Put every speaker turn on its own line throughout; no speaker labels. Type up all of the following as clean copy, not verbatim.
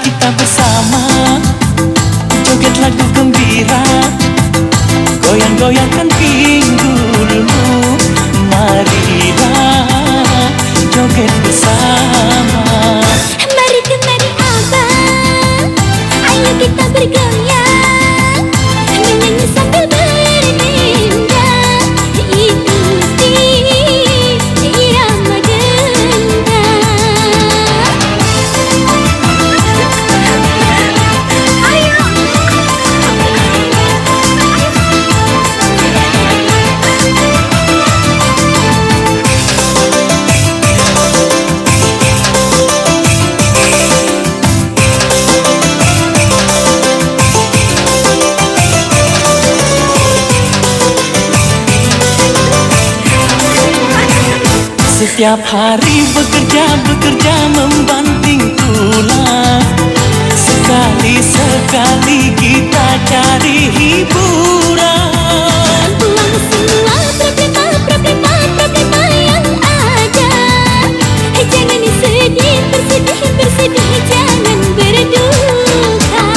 kita bersama, joget lagu gembira, goyang-goyangkan pinggulmu. Marilah joget bersama.
Mari kemari abang, ayo kita bergoyang, menyanyi sambil berdendang, ikuti irama gendang. Ayo.
Setiap hari bekerja membanting tulang. Sekali-sekali kita cari hiburan.
Buang semua problema yang ada. Jangan sedih, bersedih, jangan berduka.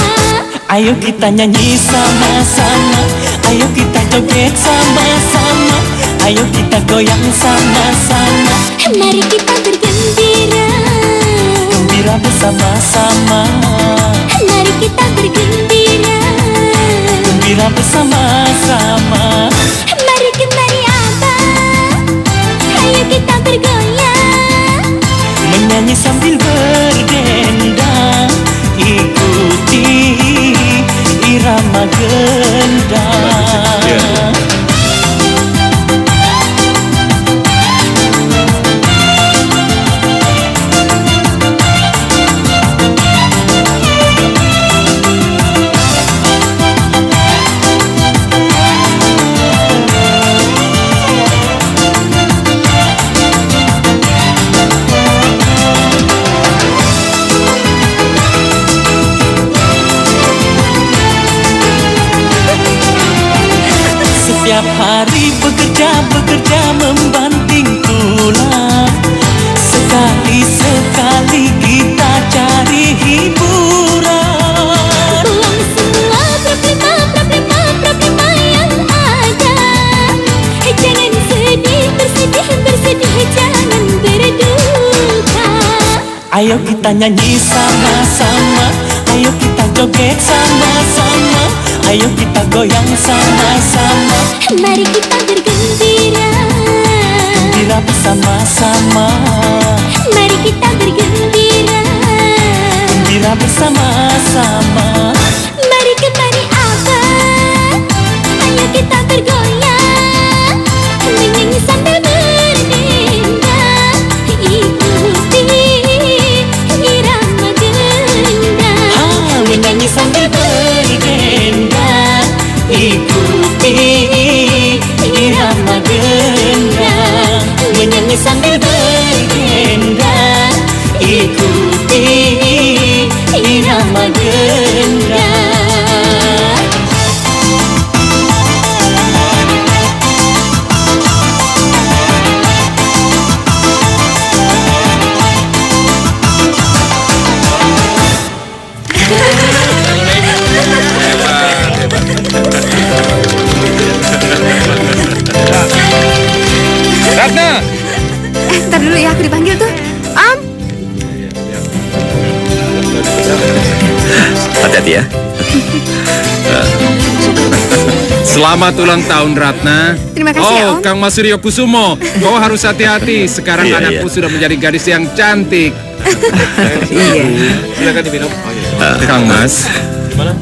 Ayo kita nyanyi sama-sama, ayo kita joget sama-sama, ayo kita goyang sama-sama.
Mari kita bergembira,
gembira bersama-sama.
Mari kita bergembira,
gembira bersama-sama.
Mari kemari abang, ayo kita bergoyang,
menyanyi sambil berdendang, ikuti irama gendang. Setiap hari bekerja membanting tulang. Sekali-sekali kita cari hiburan.
buang semua problema yang ada. Jangan sedih, bersedih, jangan berduka.
Ayo kita nyanyi sama-sama, ayo kita joget sama-sama, ayo kita goyang sama-sama.
Mari kita bergembira,
gembira bersama-sama.
Mari kita bergembira,
Gembira bersama-sama.
Mari kemari abang, ayo kita bergoyang, menyanyi sambil berdendang, ikuti irama gendang.
Menyanyi sambil berdendang, ikuti irama gendang. Menyanyi sambil berdendang, ikuti irama gendang.
Ratna!
Ntar dulu ya, aku dipanggil tuh. Om.
Hati-hati ya. Selamat ulang tahun Ratna.
Terima kasih ya, Om.
Kang Mas Suryo Kusumo, kau harus hati-hati. Sekarang anakku sudah menjadi gadis yang cantik.
Iya.
Silakan diminum. Kang Mas,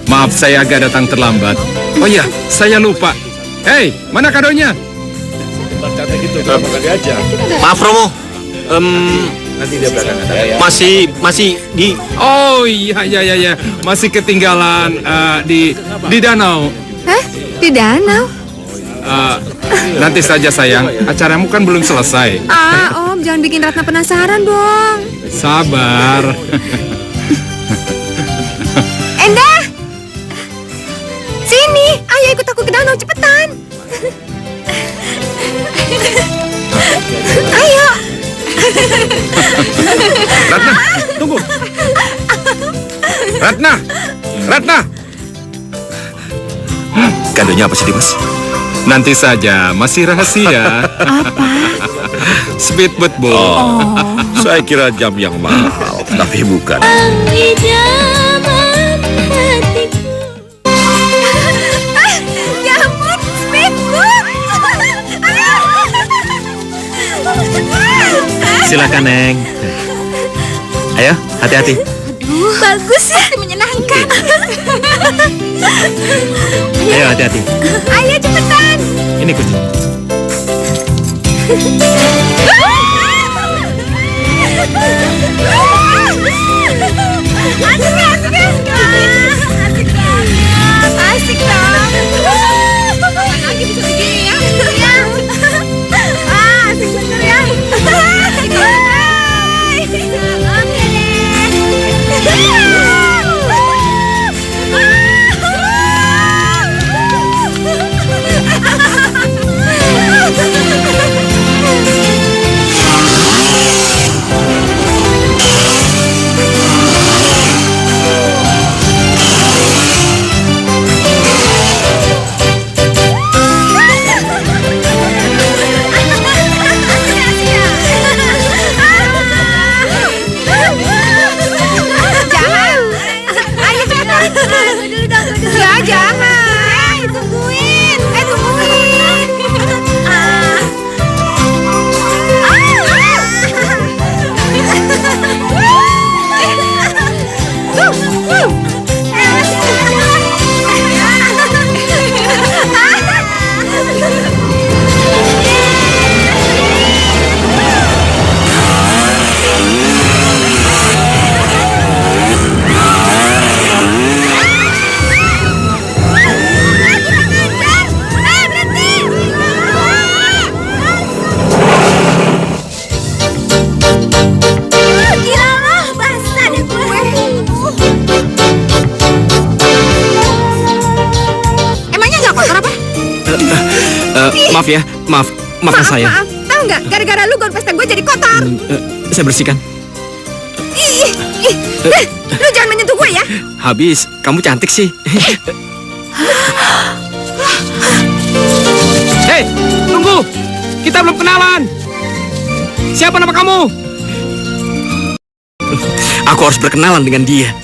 maaf saya agak datang terlambat. Oh iya, saya lupa. Hei, mana kadonya?
Maaf Romo, masih di.
Oh iya, masih ketinggalan di danau.
Hah? Di danau?
Nanti saja sayang, acaramu kan belum selesai.
Om, jangan bikin Ratna penasaran dong.
Sabar.
Endah! Sini, ayo ikut aku ke danau, cepetan. Ayo.
Ratna, tunggu. Ratna! Ratna!
Kadonya apa sih, Dimas?
Nanti saja, masih rahasia.
Apa?
Speedboat, Bu.
Saya kira jam yang mahal, tapi bukan.
Idaman hatiku.
Ya ampun, speedboat.
Silakan, Neng. Ayo, hati-hati.
Bagus ya, menyenangkan.
Ayo, hati-hati.
Ayo cepetan.
Ini kunci.
Asik dong. Lagi bisa begini ya. Asik bener ya. Ya jangan. Tungguin. Tungguin.
Maaf ya, maafkan saya.
Maaf. Tahu nggak? Gara-gara lu gaun pesta gue jadi kotor.
Saya bersihkan.
Lu jangan menyentuh gue ya.
Habis, kamu cantik sih. Hei, tunggu. Kita belum kenalan. Siapa nama kamu? Aku harus berkenalan dengan dia.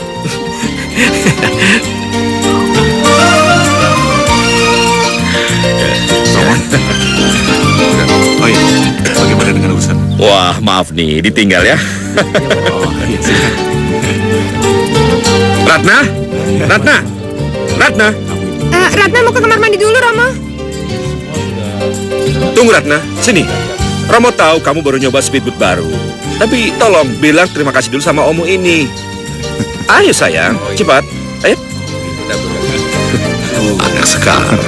Oh iya, bagaimana dengan urusan?
Wah, maaf nih, ditinggal ya.
Ratna? Ratna? Ratna?
Ratna mau ke kamar mandi dulu, Romo.
Tunggu Ratna, sini. Romo tahu kamu baru nyoba speedboat baru. Tapi tolong bilang terima kasih dulu sama Omu ini. Ayo sayang, cepat. Ayo.
Anak sekarang.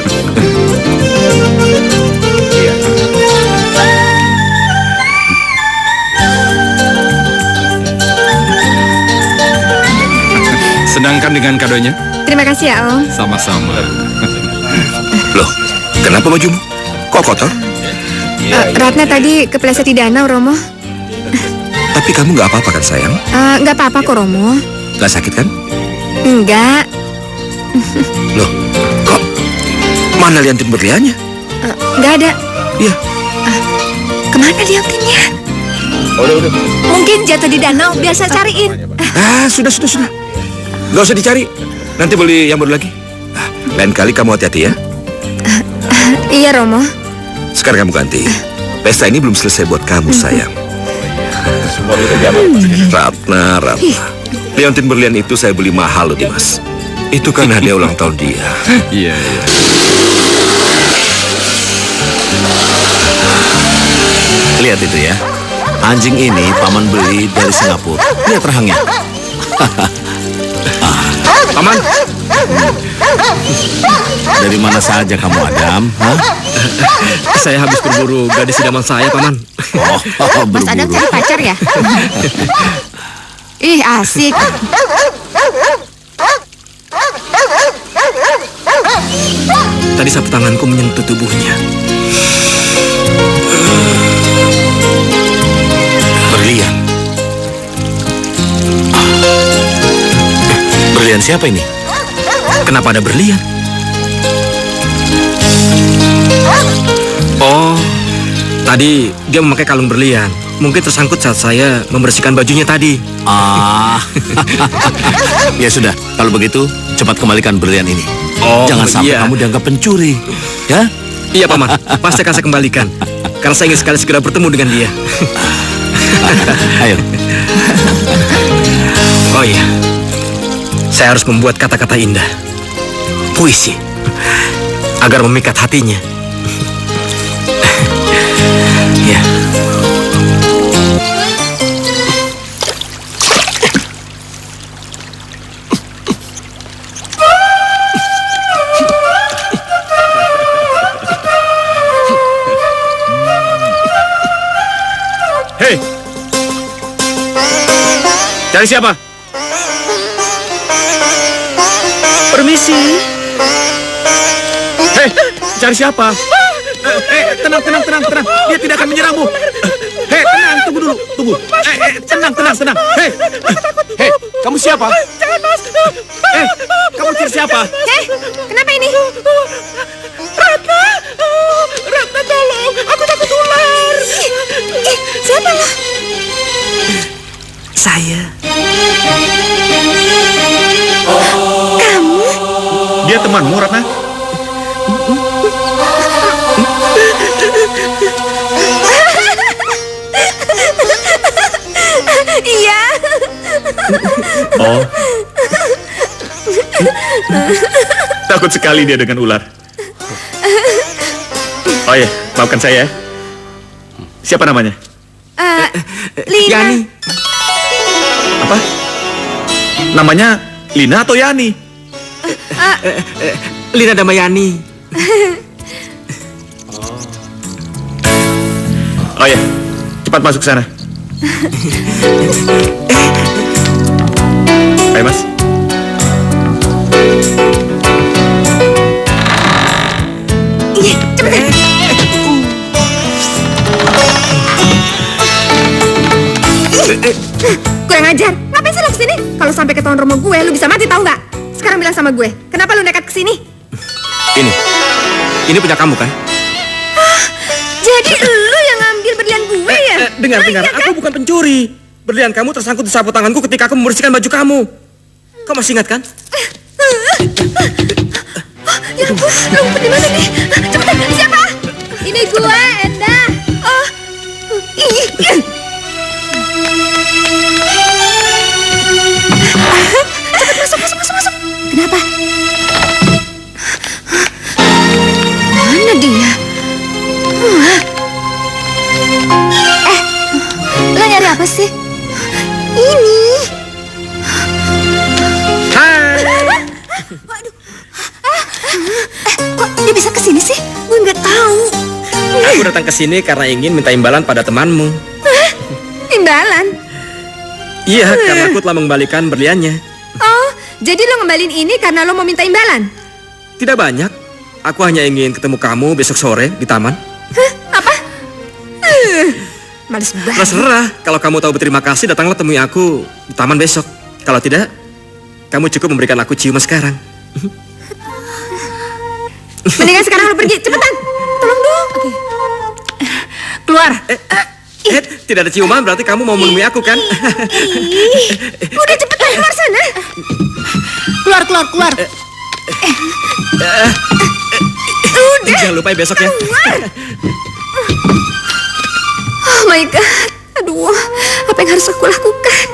Sedangkan dengan kadonya?
Terima kasih ya, Om.
Sama-sama.
Loh, kenapa bajumu? Kok kotor?
Ratna tadi kepleset di danau, Romo.
Tapi kamu nggak apa-apa kan sayang?
Nggak apa-apa kok, Romo.
Nggak sakit kan?
Enggak.
Loh, kok mana liantin berliannya?
Nggak ada.
Iya.
Kemana liantinnya?
Udah.
Mungkin jatuh di danau, biar saya cariin.
Sudah. Nggak usah dicari. Nanti beli yang baru lagi. Lain kali kamu hati-hati ya.
Iya, Romo.
Sekarang kamu ganti. Pesta ini belum selesai buat kamu sayang. Ratna. Liontin berlian itu saya beli mahal loh, Dimas. Itu kan hadiah ulang tahun dia.
Iya.
Lihat itu ya. Anjing ini paman beli dari Singapura. Lihat rahangnya.
Paman,
Dari mana saja kamu, Adam? Hah?
Saya habis berburu gadis idaman saya, Paman.
Mas Adam cari pacar ya? Ih, asik.
Tadi sapu tanganku menyentuh tubuhnya.
Berlian. Berlian siapa ini?
Kenapa ada berlian? Oh, tadi dia memakai kalung berlian. Mungkin tersangkut saat saya membersihkan bajunya tadi.
Ah, ya sudah. Kalau begitu, cepat kembalikan berlian ini.
Oh,
Jangan sampai
iya.
kamu dianggap pencuri, ya?
Iya, Paman. Pasti akan saya kembalikan. Karena saya ingin sekali segera bertemu dengan dia.
Ayo.
Oh iya, saya harus membuat kata-kata indah, puisi, agar memikat hatinya. Ya.
Hei! Cari siapa?
Permisi.
Hei! Cari siapa? Tenang. Dia tidak akan menyerangmu. Hei, tenang, tunggu dulu, tunggu. Tenang. Hei, kamu siapa?
Jangan, Mas.
Kamu cari siapa?
Kenapa ini?
Ratna, tolong. Aku takut ular.
Siapa lo?
Saya.
Kamu?
Dia temanmu, Ratna?
Iya.
Oh. Takut sekali dia dengan ular. Oh ya, maafkan saya ya. Siapa namanya?
Lina.
Yani.
Apa? Namanya Lina atau Yani?
Lina Damayani.
Oh ya, cepat masuk ke sana. Ayo, Mas.
Iya, cepetan. Kurang ajar. Ngapain sih lo kesini? Kalau sampai ketahuan rumah gue, lu bisa mati tahu nggak? Sekarang bilang sama gue, kenapa lu nekat kesini?
Ini punya kamu kan?
Jadi lu yang ngambil berlian gue ya?
Dengar,
Iya kan?
aku bukan pencuri. Berlian kamu tersangkut di sapu tanganku ketika aku membersihkan baju kamu. Kau masih ingat kan?
Ya ampun, lu ngumpet di mana nih? Cepetan, siapa? Ini gue, Enda. Oh, ih. Cepet masuk. Kenapa? Mana dia? Lo nyari apa sih? Ini. Waduh. Kok dia bisa kesini sih? Gue nggak tahu.
Aku datang ke sini karena ingin minta imbalan pada temanmu.
Imbalan?
Iya, karena aku telah mengembalikan berliannya.
Oh, jadi lo ngembalin ini karena lo mau minta imbalan?
Tidak banyak. Aku hanya ingin ketemu kamu besok sore di taman.
Apa? Males banget.
Terserah. Kalau kamu tahu berterima kasih, datanglah temui aku di taman besok. Kalau tidak, kamu cukup memberikan aku ciuman sekarang.
Mendingan sekarang lo pergi, cepetan. Tolong dong. Oke. Keluar.
Tidak ada ciuman, berarti kamu mau menemui aku kan?
Udah cepetan keluar sana. Keluar. Udah.
Jangan lupa besok ya.
Oh my God. Aduh, apa yang harus aku lakukan?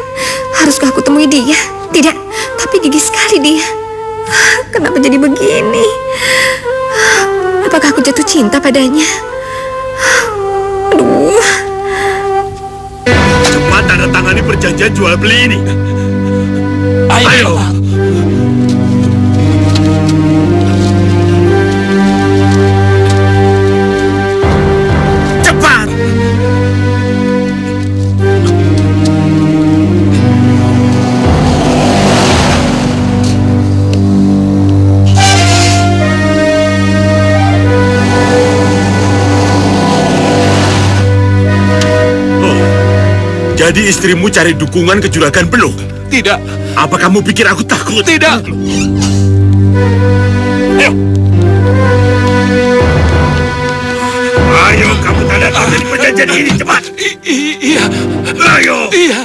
Haruskah aku temui dia? Tidak, tapi gigih sekali dia. Kenapa jadi begini? Apakah aku jatuh cinta padanya? Aduh.
Cepat tanda tangani perjanjian jual beli ini. Ayo. Cepat. Jadi istrimu cari dukungan ke juragan Beluh. Tidak. Apa kamu pikir aku takut? Tidak. Ayo kamu tanda tangan di perjanjian ini cepat. Iya. Ayo. Iya.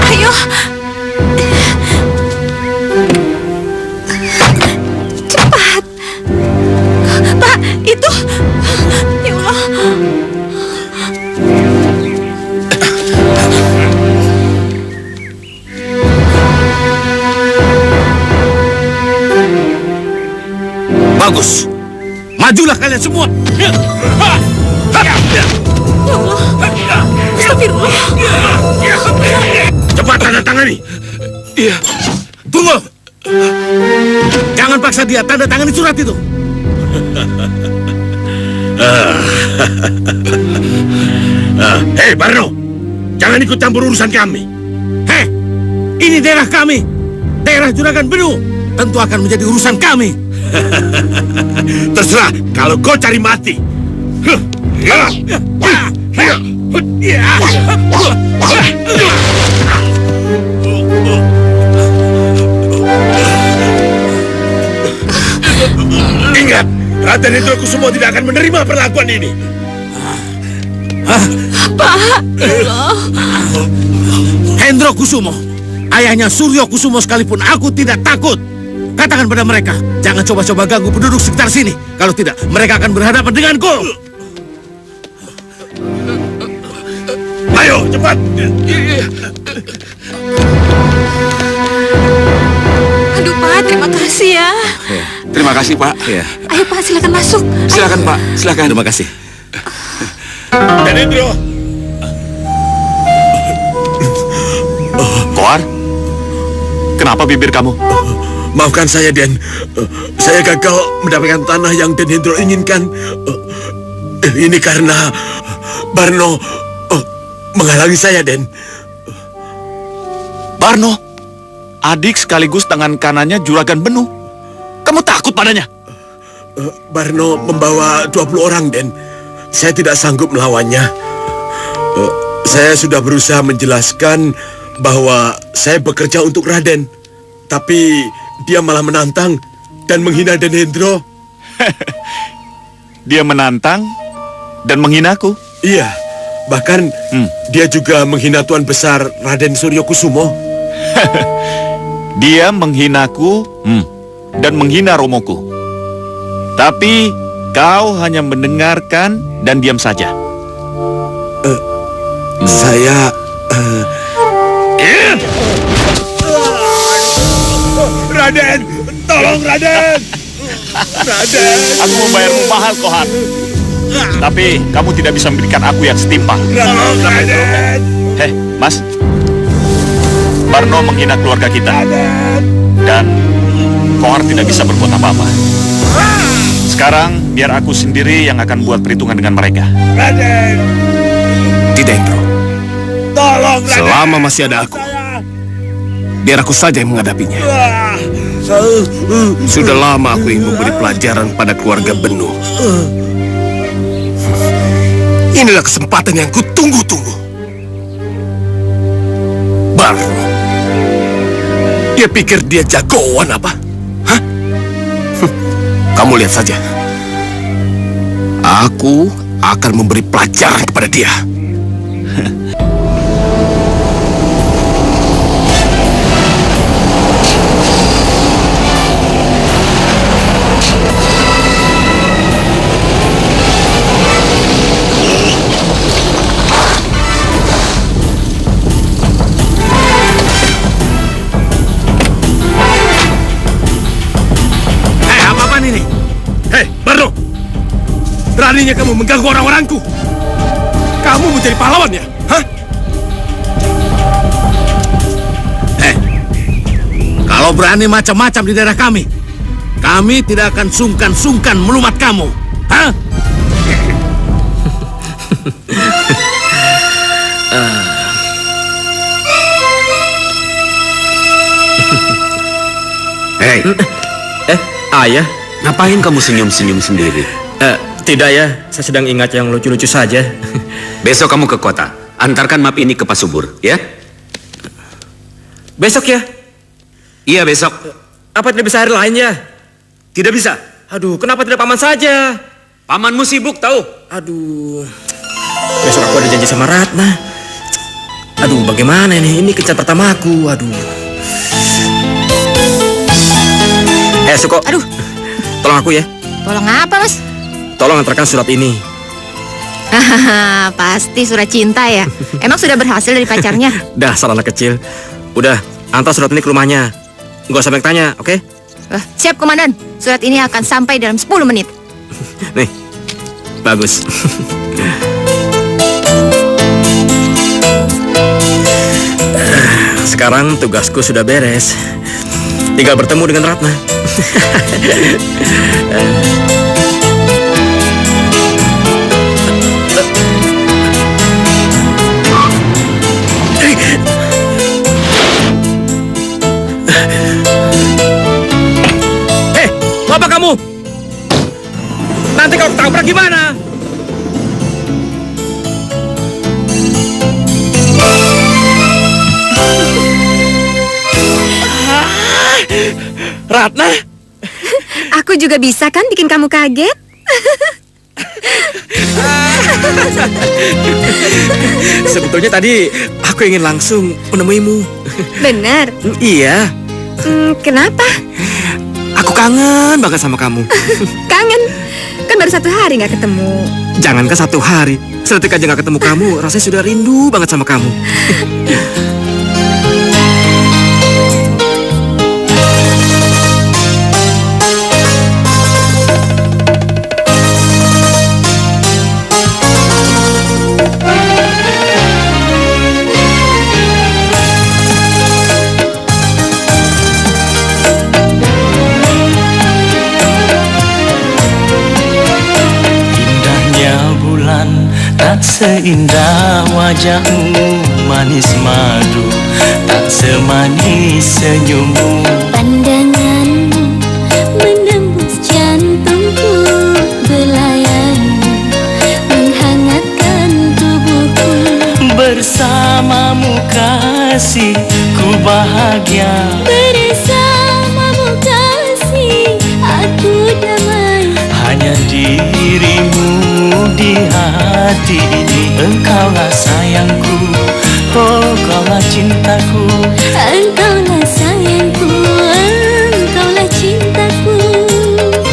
Ayo. Cepat. Pak, itu. Ya Allah.
Bagus. Majulah kalian semua.
Ya Allah. Astagfirullah.
Cepat tanda tangani. Iya. Tunggu. Jangan paksa dia tanda tangani surat itu. Hei Barno, jangan ikut campur urusan kami. Hei, ini daerah kami, daerah Juragan Benuh. Tentu akan menjadi urusan kami. Terserah kalau kau cari mati. Ingat, Raden Hendro Kusumo tidak akan menerima perlakuan ini.
Pak, Allah.
Hendro Kusumo, ayahnya Suryo Kusumo sekalipun aku tidak takut. Katakan pada mereka, jangan coba-coba ganggu penduduk sekitar sini. Kalau tidak, mereka akan berhadapan denganku. Ayo, cepat.
Aduh Pak, terima kasih ya.
Terima kasih, Pak.
Ya.
Ayo Pak, silakan masuk.
Silakan, Pak. Silakan.
Terima kasih.
Dan Hendro.
Kohar, kenapa bibir kamu?
Maafkan saya, Den. Saya gagal mendapatkan tanah yang Den Hendro inginkan. Ini karena Barno menghalangi saya, Den.
Barno, adik sekaligus tangan kanannya Juragan Benuh. Kamu takut padanya?
Barno membawa 20 orang, Den. Saya tidak sanggup melawannya. Saya sudah berusaha menjelaskan bahwa saya bekerja untuk Raden. Tapi dia malah menantang dan menghina Den Hendro.
Dia menantang dan menghinaku.
Iya, bahkan dia juga menghina Tuan Besar Raden Suryo Kusumo.
Dia menghinaku dan menghina Romoku. Tapi kau hanya mendengarkan dan diam saja.
Saya...
Raden, tolong Raden. Raden.
Aku membayarmu mahal, Kohar. Tapi kamu tidak bisa memberikan aku yang setimpal.
Tolong Raden.
Hei, Mas. Barno menghina keluarga kita. Dan Kohar tidak bisa berbuat apa-apa. Sekarang biar aku sendiri yang akan buat perhitungan dengan mereka.
Raden.
Tidak, Hendro.
Tolong Raden.
Selama masih ada aku, biar aku saja yang menghadapinya. Sudah lama aku ingin memberi pelajaran pada keluarga Benuh. Inilah kesempatan yang kutunggu-tunggu. Barno, dia pikir dia jagoan apa? Hah? Kamu lihat saja. Aku akan memberi pelajaran kepada dia. Beraninya kamu mengganggu orang-orangku. Kamu mau jadi pahlawan ya? Hah?
Kalau berani macam-macam di daerah kami tidak akan sungkan-sungkan melumat kamu. Hah?
Hei. Ayah.
Ngapain kamu senyum-senyum sendiri?
Tidak ya, saya sedang ingat yang lucu-lucu saja.
Besok kamu ke kota. Antarkan map ini ke Pak Subur, ya?
Besok ya?
Iya, besok.
Apa tidak bisa hari lain ya?
Tidak bisa.
Aduh, kenapa tidak paman saja?
Pamanmu sibuk, tahu?
Aduh, besok aku ada janji sama Ratna. Aduh, bagaimana ini? Ini kencan pertamaku. Aduh. Suko.
Aduh.
Tolong aku ya.
Tolong apa, Mas?
Tolong antarkan surat ini.
Pasti surat cinta ya. Emang sudah berhasil dari pacarnya?
Dasar anak kecil. Udah, antar surat ini ke rumahnya. Nggak usah banyak tanya, oke?
Siap, Komandan. Surat ini akan sampai dalam 10 menit.
Nih, bagus. Sekarang tugasku sudah beres. Tinggal bertemu dengan Ratna. Mau apa kamu? Nanti kalau ketabrak gimana? Ratna?
Aku juga bisa kan bikin kamu kaget?
Sebetulnya tadi aku ingin langsung menemuimu.
Benar.
Iya,
Kenapa?
aku kangen banget sama kamu.
Kangen? Kan baru 1 hari nggak ketemu.
Jangankan 1 hari, sedetik aja nggak ketemu kamu, rasanya sudah rindu banget sama kamu.
Tak seindah wajahmu manis madu, tak semanis senyummu.
Pandanganmu menembus jantungku, belayanmu menghangatkan tubuhku.
Bersamamu kasih, ku bahagia.
Bersamamu kasih, aku damai.
Hanya dirimu di hati ini, engkaulah sayangku, oh kaulah cintaku.
Engkaulah sayangku, engkaulah cintaku.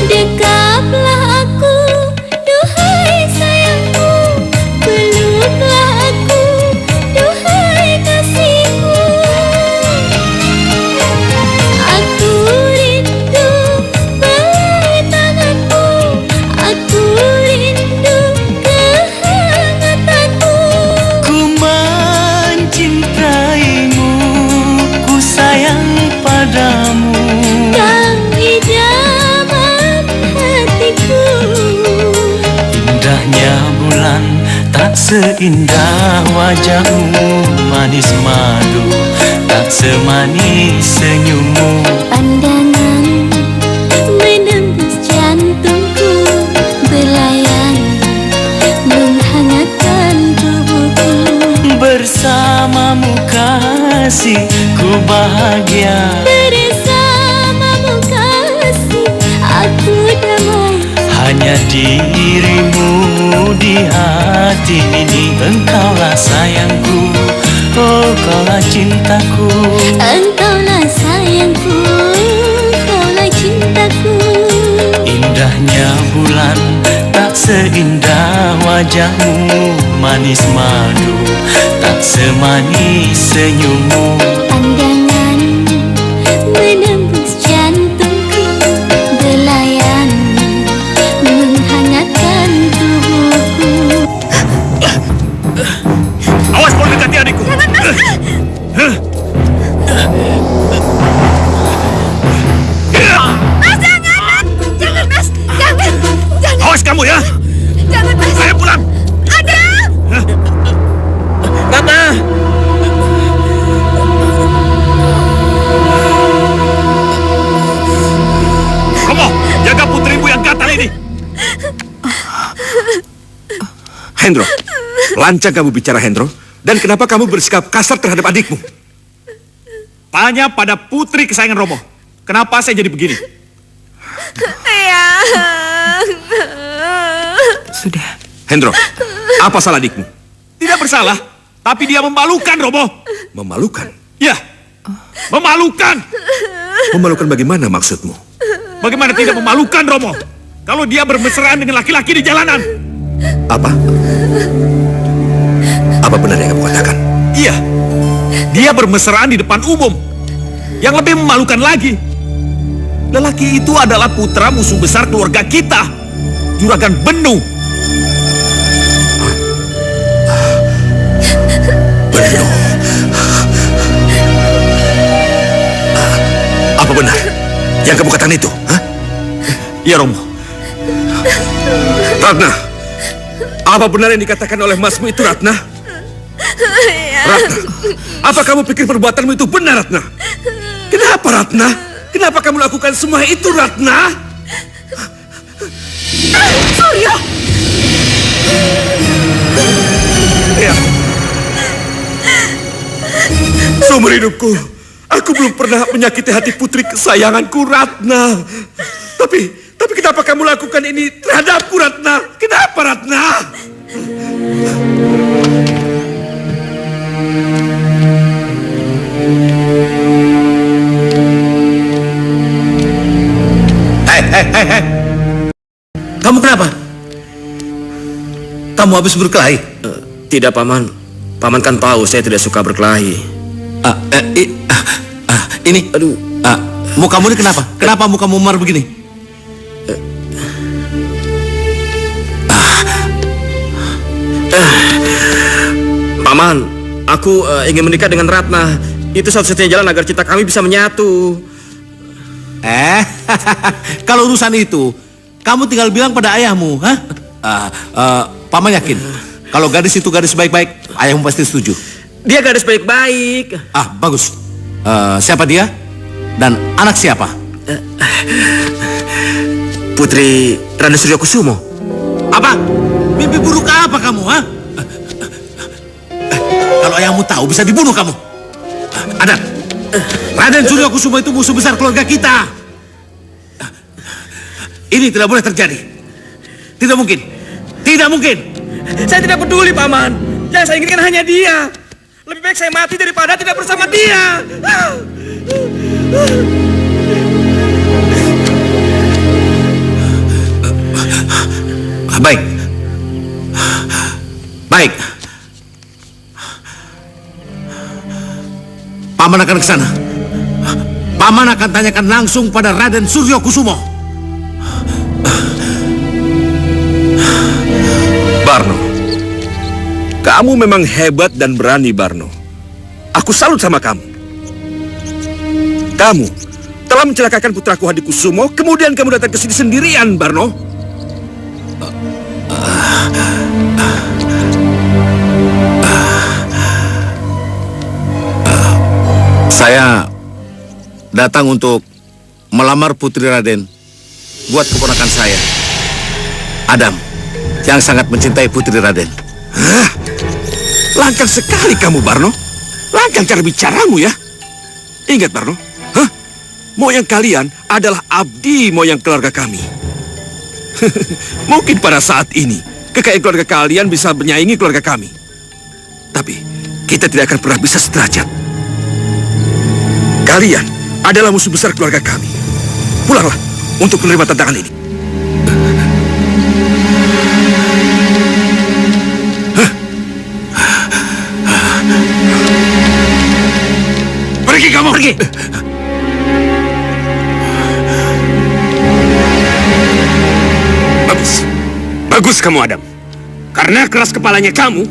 Dekaplah aku, duhai sayangku. Peluklah aku, duhai kasihku. Aku rindu belai tanganmu, aku rindu kehangatanmu.
Ku mencintaimu, ku sayang padamu.
Kau idaman hatiku.
Indahnya bulan tak seindah wajahmu, manis madu tak semanis senyummu.
Pandanganmu menembus jantungku, belayanmu menghangatkan tubuhku.
Bersamamu kasih, ku bahagia.
Bersamamu kasih, aku damai.
Hanya dirimu di hati ini, engkaulah sayangku, oh kaulah cintaku.
Engkaulah sayangku, engkaulah cintaku.
Indahnya bulan tak seindah wajahmu, manis madu tak semanis senyummu.
Pandanganmu menembus jantungku, belayanmu menghangatkan tubuhku.
Awas kau dekati adikku.
Mas, jangan, Mas! Jangan, Mas! Jangan! Jangan!
Awas kamu ya.
Jangan, Mas!
Ayo pulang.
Adam!
Ratna!
Kamu jaga putrimu yang gatal ini. Hendro, lancang kamu bicara, Hendro. Dan kenapa kamu bersikap kasar terhadap adikmu?
Tanya pada putri kesayangan Romo. Kenapa saya jadi begini?
Sudah.
Hendro, apa salah adikmu?
Tidak bersalah, tapi dia memalukan, Romo.
Memalukan?
Ya, memalukan.
Memalukan bagaimana maksudmu?
Bagaimana tidak memalukan, Romo? Kalau dia bermesraan dengan laki-laki di jalanan.
Apa? Apa benar yang kamu katakan?
Iya, dia bermesraan di depan umum. Yang lebih memalukan lagi, lelaki itu adalah putra musuh besar keluarga kita, Juragan Benu.
Benu. Apa benar yang kamu katakan itu? Hah?
Iya, Romo.
Ratna, apa benar yang dikatakan oleh masmu itu, Ratna? Ratna, apa kamu pikir perbuatanmu itu benar, Ratna? Kenapa, Ratna? Kenapa kamu lakukan semua itu, Ratna?
Suryo!
Ya. Seumur hidupku, aku belum pernah menyakiti hati putri kesayanganku, Ratna. Tapi kenapa kamu lakukan ini terhadapku, Ratna? Kenapa, Ratna?
Hei. Kamu kenapa? Kamu habis berkelahi?
Tidak, Paman. Paman kan tahu saya tidak suka berkelahi.
Ini, aduh. Mukamu ini kenapa? Kenapa mukamu memar begini?
Paman, aku ingin menikah dengan Ratna. Itu satu-satunya jalan agar cita kami bisa menyatu.
Kalau urusan itu, kamu tinggal bilang pada ayahmu, hah? Paman yakin, kalau gadis itu gadis baik-baik, ayahmu pasti setuju.
Dia gadis baik-baik.
Bagus. Siapa dia? Dan anak siapa?
Putri Raden Suryokusumo.
Apa? Mimpi buruk apa kamu, ha? Kalau ayahmu tahu, bisa dibunuh kamu. Adat, Raden Suryokusumo itu musuh besar keluarga kita. Ini tidak boleh terjadi. Tidak mungkin. Tidak mungkin.
Saya tidak peduli, Paman. Yang saya inginkan hanya dia. Lebih baik saya mati daripada tidak bersama dia.
Baik. Baik. Paman akan ke sana. Paman akan tanyakan langsung pada Raden Suryokusumo.
Barno, kamu memang hebat dan berani, Barno. Aku salut sama kamu. Kamu telah mencelakakan putraku Hadikusumo, kemudian kamu datang ke sini sendirian, Barno.
Saya datang untuk melamar putri Raden buat keponakan saya, Adam, yang sangat mencintai putri Raden.
Hah? Langkang sekali kamu, Barno. Langkang cara bicaramu ya. Ingat, Barno. Hah? Moyang kalian adalah abdi moyang keluarga kami. Mungkin pada saat ini kekayaan keluarga kalian bisa menyaingi keluarga kami. Tapi kita tidak akan pernah bisa sederajat. Kalian adalah musuh besar keluarga kami. Pulanglah untuk menerima tantangan ini. Pergi kamu! Pergi!
Bagus. Bagus kamu, Adam. Karena keras kepalanya kamu,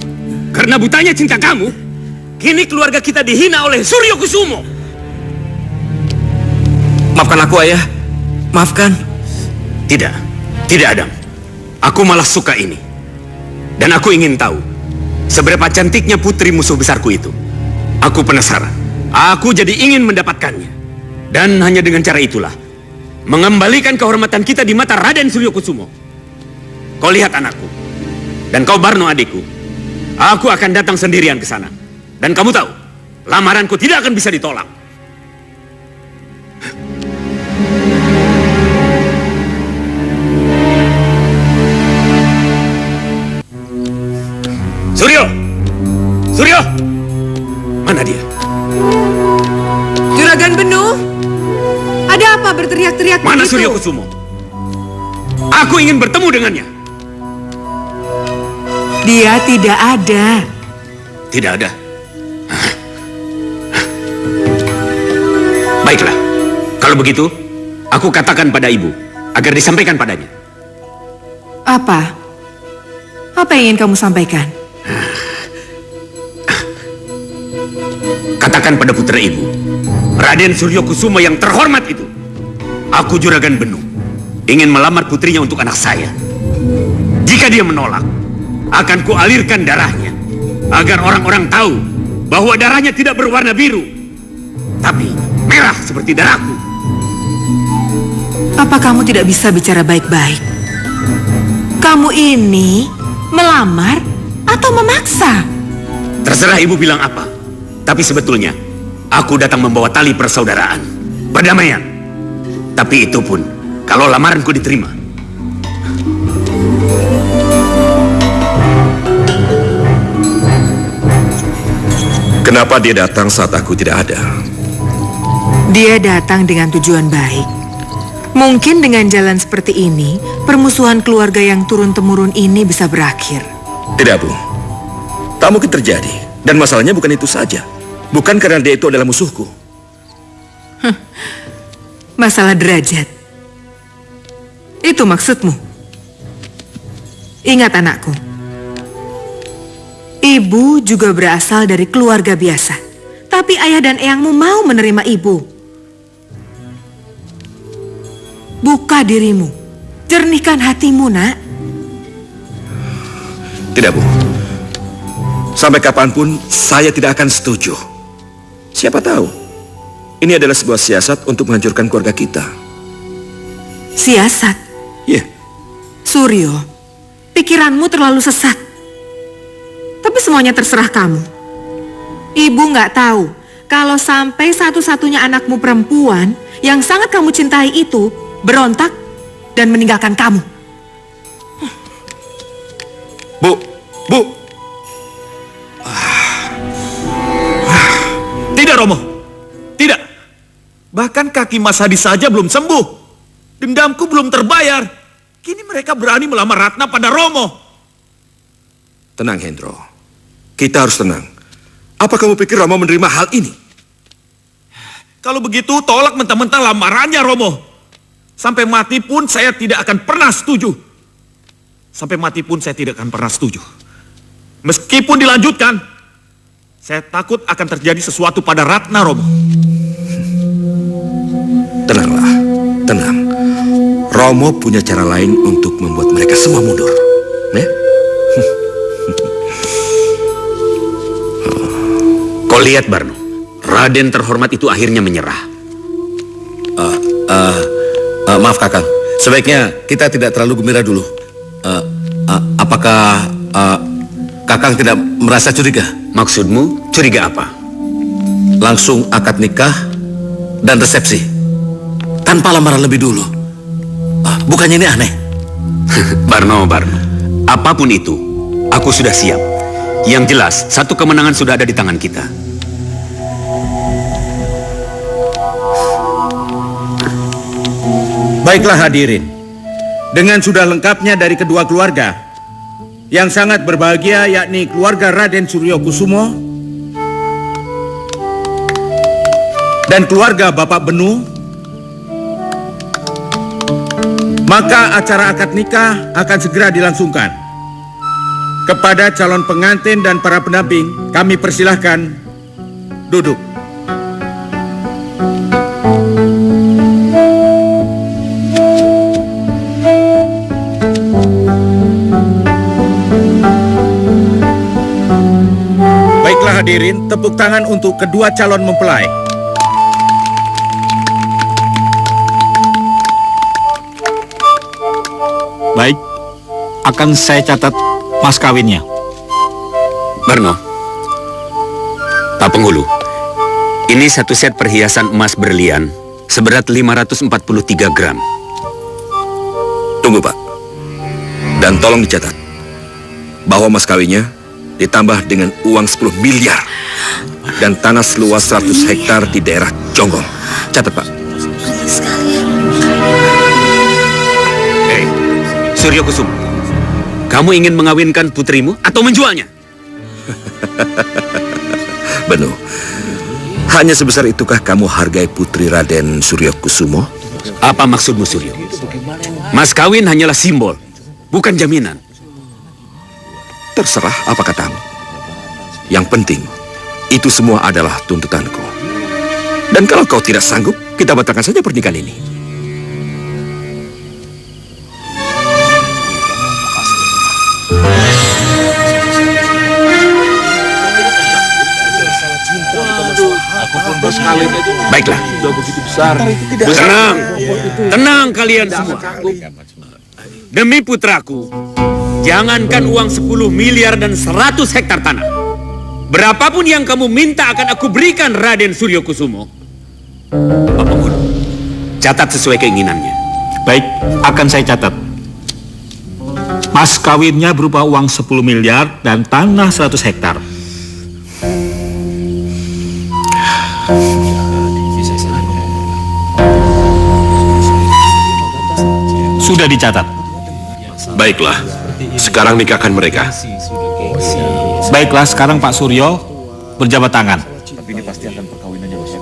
karena butanya cinta kamu, kini keluarga kita dihina oleh Suryokusumo.
Maafkan aku, Ayah. Maafkan.
Tidak. Tidak, Adam. Aku malah suka ini. Dan aku ingin tahu seberapa cantiknya putri musuh besarku itu. Aku penasaran. Aku jadi ingin mendapatkannya. Dan hanya dengan cara itulah mengembalikan kehormatan kita di mata Raden Suryokusumo. Kau lihat anakku. Dan kau Barno adikku. Aku akan datang sendirian ke sana. Dan kamu tahu, lamaranku tidak akan bisa ditolak. Suryo! Suryo! Mana dia?
Juragan Benu, ada apa berteriak-teriak
Mana
begitu?
Suryo Kusumo? Aku ingin bertemu dengannya.
Dia tidak ada.
Tidak ada. Baiklah, kalau begitu, aku katakan pada ibu agar disampaikan padanya.
Apa? Apa yang ingin kamu sampaikan?
Katakan pada putra ibu, Raden Suryo Kusumo yang terhormat itu, aku Juragan Benu, ingin melamar putrinya untuk anak saya. Jika dia menolak, akan kualirkan darahnya, agar orang-orang tahu bahwa darahnya tidak berwarna biru, tapi merah seperti darahku.
Apa kamu tidak bisa bicara baik-baik? Kamu ini melamar atau memaksa?
Terserah ibu bilang apa, tapi sebetulnya aku datang membawa tali persaudaraan, perdamaian. Tapi itu pun kalau lamaranku diterima.
Kenapa dia datang saat aku tidak ada?
Dia datang dengan tujuan baik. Mungkin dengan jalan seperti ini, permusuhan keluarga yang turun-temurun ini bisa berakhir.
Tidak, Bu. Tak mungkin terjadi. Dan masalahnya bukan itu saja. Bukan karena dia itu adalah musuhku.
Masalah derajat. Itu maksudmu? Ingat anakku. Ibu juga berasal dari keluarga biasa. Tapi ayah dan eyangmu mau menerima ibu. Buka dirimu. Jernihkan hatimu, nak.
Tidak, Bu. Sampai kapanpun saya tidak akan setuju. Siapa tahu, ini adalah sebuah siasat untuk menghancurkan keluarga kita.
Siasat?
Iya.
Suryo, pikiranmu terlalu sesat. Tapi semuanya terserah kamu. Ibu nggak tahu kalau sampai satu-satunya anakmu perempuan yang sangat kamu cintai itu berontak dan meninggalkan kamu.
Bu.
Tidak, Romo. Tidak. Bahkan kaki Mas Hadi saja belum sembuh. Dendamku belum terbayar. Kini mereka berani melamar Ratna pada Romo.
Tenang, Hendro. Kita harus tenang. Apa kamu pikir Romo menerima hal ini?
Kalau begitu, tolak mentah-mentah lamarannya, Romo. Sampai mati pun saya tidak akan pernah setuju. Sampai mati pun saya tidak akan pernah setuju. Meskipun dilanjutkan, saya takut akan terjadi sesuatu pada Ratna, Romo.
Tenanglah, tenang. Romo punya cara lain untuk membuat mereka semua mundur. Ya?
Kau lihat, Barno, Raden terhormat itu akhirnya menyerah.
Maaf, Kakang. Sebaiknya kita tidak terlalu gembira dulu. Apakah Kakang tidak merasa curiga?
Maksudmu curiga apa?
Langsung akad nikah dan resepsi tanpa lamaran lebih dulu. Bukannya ini aneh?
Barno, apapun itu, aku sudah siap. Yang jelas, satu kemenangan sudah ada di tangan kita.
Baiklah hadirin, dengan sudah lengkapnya dari kedua keluarga yang sangat berbahagia, yakni keluarga Raden Suryo Kusumo dan keluarga Bapak Benu, maka acara akad nikah akan segera dilangsungkan. Kepada calon pengantin dan para pendamping, kami persilahkan duduk. Baiklah hadirin, tepuk tangan untuk kedua calon mempelai.
Baik, akan saya catat mas kawinnya.
Barno, Pak Penghulu, ini satu set perhiasan emas berlian seberat 543 gram.
Tunggu, Pak. Dan tolong dicatat bahwa mas kawinnya ditambah dengan uang 10 miliar dan tanah seluas 100 hektar di daerah Jonggol. Catat, Pak.
Hei, Suryo Kusumo, kamu ingin mengawinkan putrimu atau menjualnya?
Beno, hanya sebesar itukah kamu hargai putri Raden Suryo Kusumo?
Apa maksudmu, Suryo? Mas kawin hanyalah simbol, bukan jaminan.
Terserah apa katamu. Yang penting, itu semua adalah tuntutanku. Dan kalau kau tidak sanggup, kita batalkan saja pernikahan ini.
Baiklah. Tenang, tenang kalian semua. Demi putraku, jangankan uang 10 miliar dan 100 hektar tanah. Berapapun yang kamu minta akan aku berikan Raden Suryo Kusumo. Pak Penghulu, catat sesuai keinginannya.
Baik, akan saya catat. Mas kawinnya berupa uang 10 miliar dan tanah 100 hektar. Sudah dicatat.
Baiklah, sekarang nikahkan mereka.
Baiklah, sekarang Pak Suryo berjabat tangan.
Tapi ini pasti akan perkawinannya bos.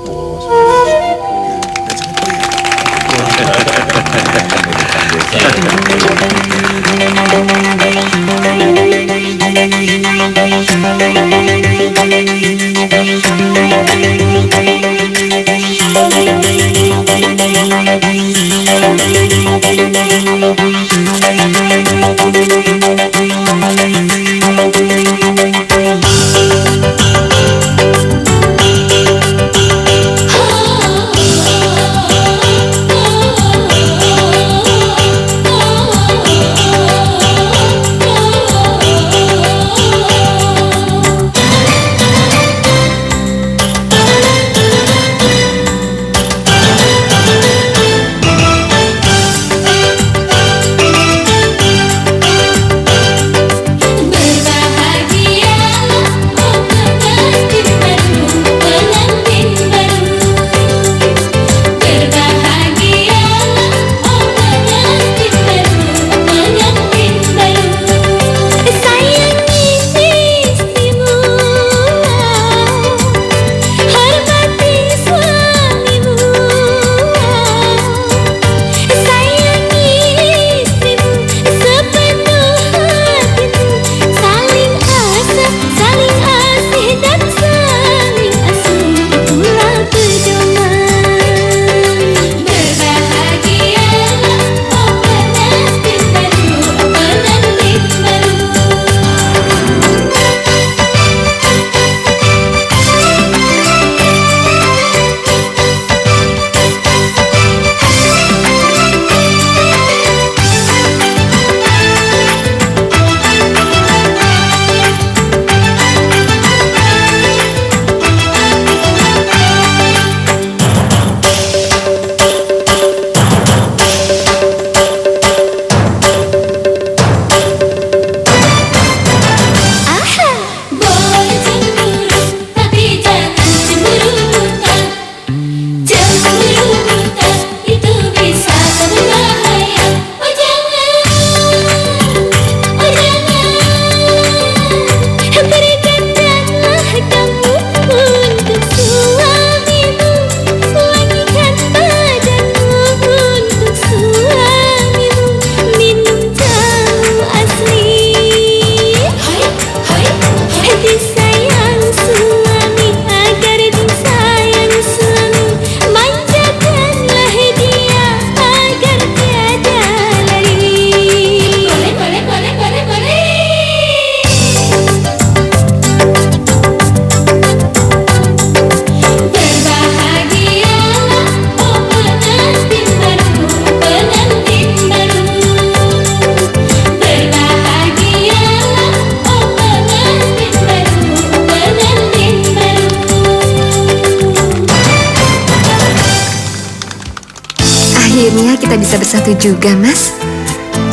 akhirnya kita bisa bersatu juga, Mas.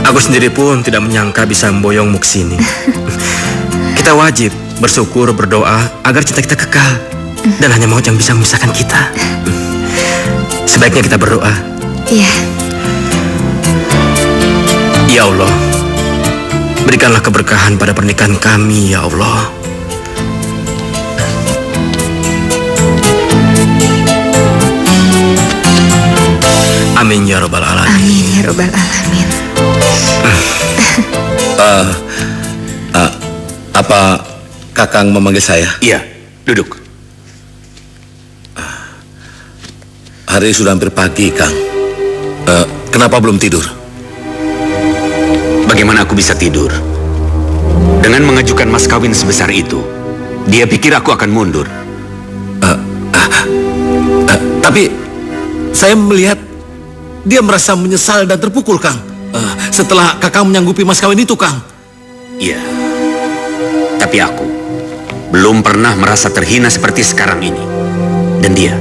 Aku sendiri pun tidak menyangka bisa memboyongmu ke sini. Kita wajib bersyukur, berdoa agar cinta kita kekal. Dan hanya maut yang bisa memisahkan kita. Sebaiknya kita berdoa.
Iya.
Ya Allah, berikanlah keberkahan pada pernikahan kami, ya Allah. Amin ya Rabbal Alamin.
Amin ya Rabbal Alamin.
Apa Kakang memanggil saya?
Iya, duduk.
Hari sudah hampir pagi, Kang. Kenapa belum tidur?
Bagaimana aku bisa tidur? Dengan mengajukan mas kawin sebesar itu, dia pikir aku akan mundur.
Tapi saya melihat dia merasa menyesal dan terpukul, Kang. Setelah Kakang menyanggupi mas kawin itu, Kang.
Iya. Tapi aku belum pernah merasa terhina seperti sekarang ini. Dan dia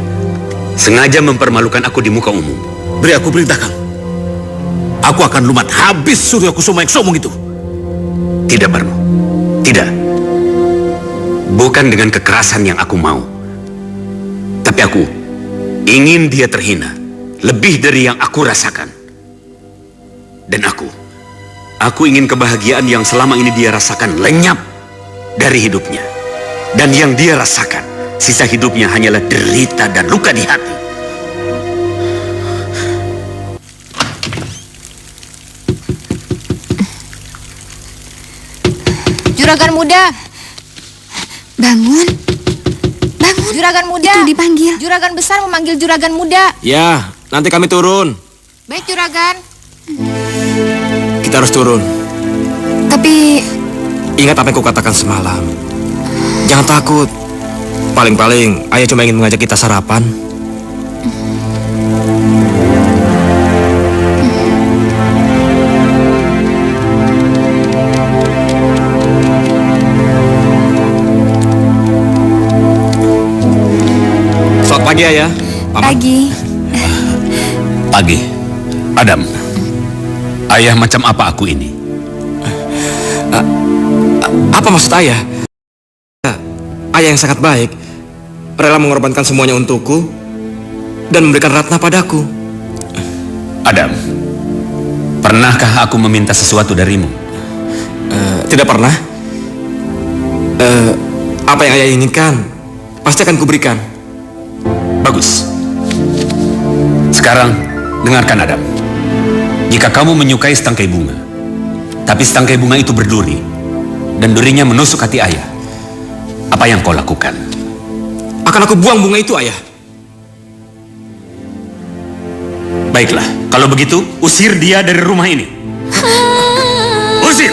sengaja mempermalukan aku di muka umum.
Beri aku perintah, Kang. Aku akan lumat habis Suryo Kusuma yang sombong itu.
Tidak, Barno. Tidak. Bukan dengan kekerasan yang aku mau. Tapi aku ingin dia terhina. Lebih dari yang aku rasakan. Dan aku ingin kebahagiaan yang selama ini dia rasakan lenyap dari hidupnya. Dan yang dia rasakan, sisa hidupnya hanyalah derita dan luka di hati.
Juragan muda.
Bangun. Bangun.
Juragan muda.
Itu dipanggil.
Juragan besar memanggil juragan muda.
Ya, nanti kami turun.
Baik, juragan.
Kita harus turun.
Tapi
Ingat apa yang kukatakan semalam. Jangan takut. Paling-paling ayah cuma ingin mengajak kita sarapan. Selamat pagi, ayah. Paman.
Pagi.
Pagi. Adam, ayah macam apa aku ini?
Apa maksud ayah? Ayah yang sangat baik, rela mengorbankan semuanya untukku dan memberikan Ratna padaku.
Adam, pernahkah aku meminta sesuatu darimu?
Tidak pernah. Apa yang ayah inginkan, pasti akan kuberikan.
Bagus. Sekarang, dengarkan Adam. Jika kamu menyukai setangkai bunga, tapi setangkai bunga itu berduri, dan durinya menusuk hati ayah, apa yang kau lakukan?
Akan aku buang bunga itu, ayah.
Baiklah, kalau begitu, usir dia dari rumah ini. Usir!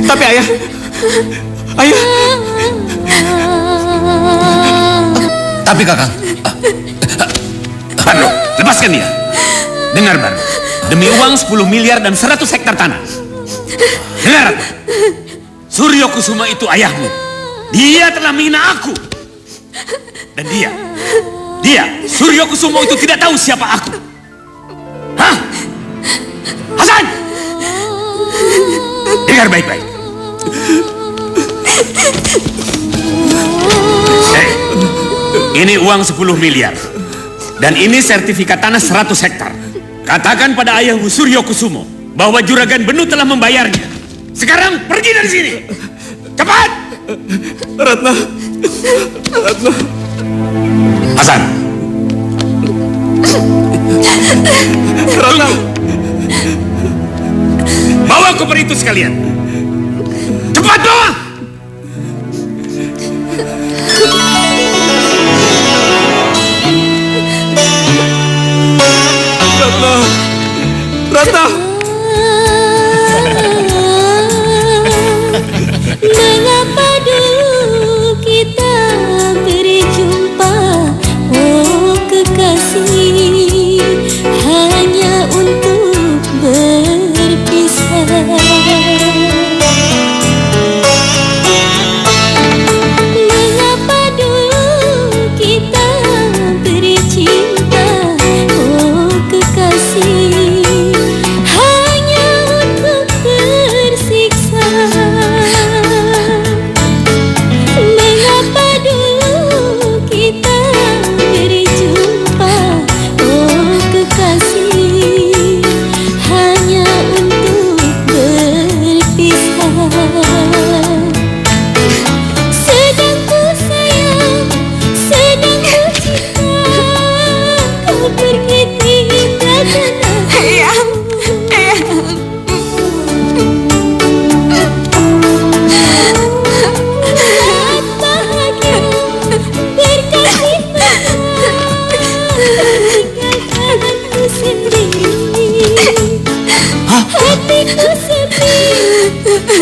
Tapi ayah, ayah.
Tapi Kakang,
Barno, lepaskan dia. Dengar Barno, demi uang 10 miliar dan 100 hektar tanah. Dengar, Suryo Kusuma itu ayahmu. Dia telah menghina aku. Dan dia, Suryo Kusuma itu tidak tahu siapa aku. Hah? Hasan! Dengar baik-baik. Ini uang 10 miliar. Dan ini sertifikat tanah 100 hektar. Katakan pada ayahmu Suryo Kusumo bahwa Juragan Benu telah membayarnya. Sekarang pergi dari sini. Cepat!
Ratna.
Hasan.
Ratna.
Bawa koper itu sekalian. Cepat bawa!
Ratna.
Mengapa dulu kita berjumpa, oh kekasih, hanya untuk berpisah.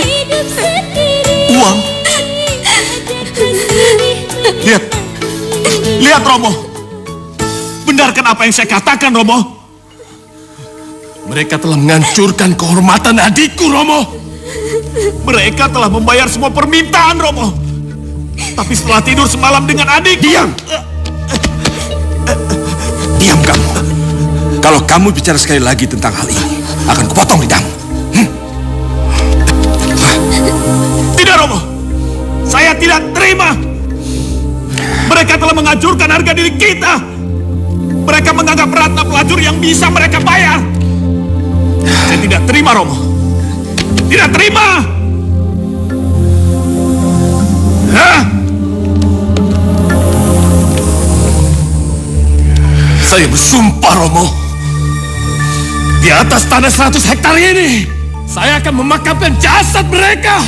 hidup sendiri.
Uang. Lihat Romo. Benarkan apa yang saya katakan, Romo?
Mereka telah menghancurkan kehormatan adikku, Romo.
Mereka telah membayar semua permintaan, Romo. Tapi setelah tidur semalam dengan adik...
Diam! Diam kamu. Kalau kamu bicara sekali lagi tentang hal ini, akan kupotong lidahmu.
Tidak, Romo. Saya tidak terima. Mereka telah menghancurkan harga diri kita. Mereka menganggap Ratna pelacur yang bisa mereka bayar. Saya tidak terima, Romo. Tidak terima. Hah?
Saya bersumpah, Romo. Di atas tanah 100 hektar ini, saya akan memakamkan jasad mereka.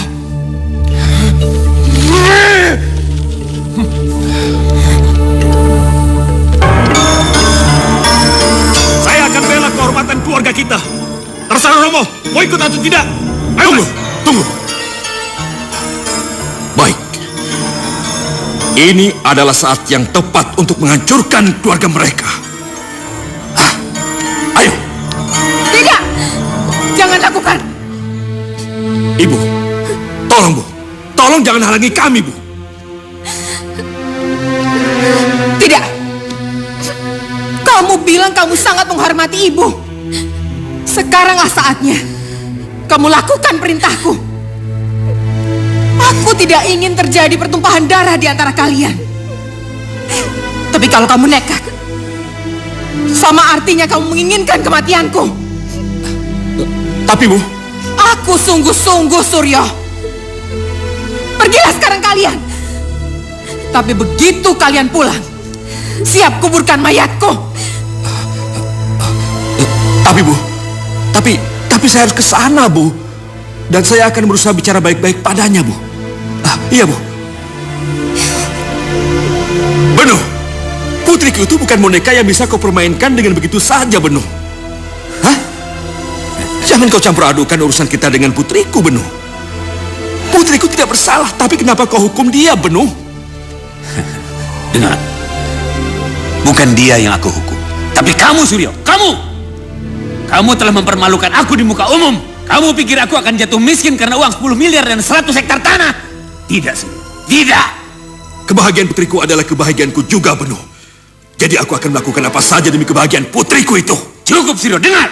Saya akan bela kehormatan keluarga kita. Terserah Romo, mau ikut atau tidak. Ayo,
Tunggu. Baik. Ini adalah saat yang tepat untuk menghancurkan keluarga mereka. Ayo.
Tidak! Jangan lakukan!
Ibu, tolong Bu. Tolong jangan halangi kami, Bu.
Tidak! Kamu bilang kamu sangat menghormati ibu. Sekaranglah saatnya kamu lakukan perintahku. Aku tidak ingin terjadi pertumpahan darah di antara kalian. Tapi kalau kamu nekat, sama artinya kamu menginginkan kematianku.
Tapi Bu,
aku sungguh-sungguh, Suryo. Pergilah sekarang kalian. Tapi begitu kalian pulang, siap kuburkan mayatku.
Tapi Bu, tapi saya harus ke sana, Bu. Dan saya akan berusaha bicara baik-baik padanya, Bu. Iya, Bu. Benuh, putriku itu bukan boneka yang bisa kau permainkan dengan begitu saja, Benuh. Hah? Jangan kau campur adukan urusan kita dengan putriku, Benuh. Putriku tidak bersalah, tapi kenapa kau hukum dia, Benuh?
Dengar, bukan dia yang aku hukum, tapi kamu, Suryo. Kamu telah mempermalukan aku di muka umum. Kamu pikir aku akan jatuh miskin karena uang 10 miliar dan 100 hektar tanah? Tidak, Suryo. Tidak.
Kebahagiaan putriku adalah kebahagiaanku juga, Benuh. Jadi aku akan melakukan apa saja demi kebahagiaan putriku itu.
Cukup, Suryo. Dengar.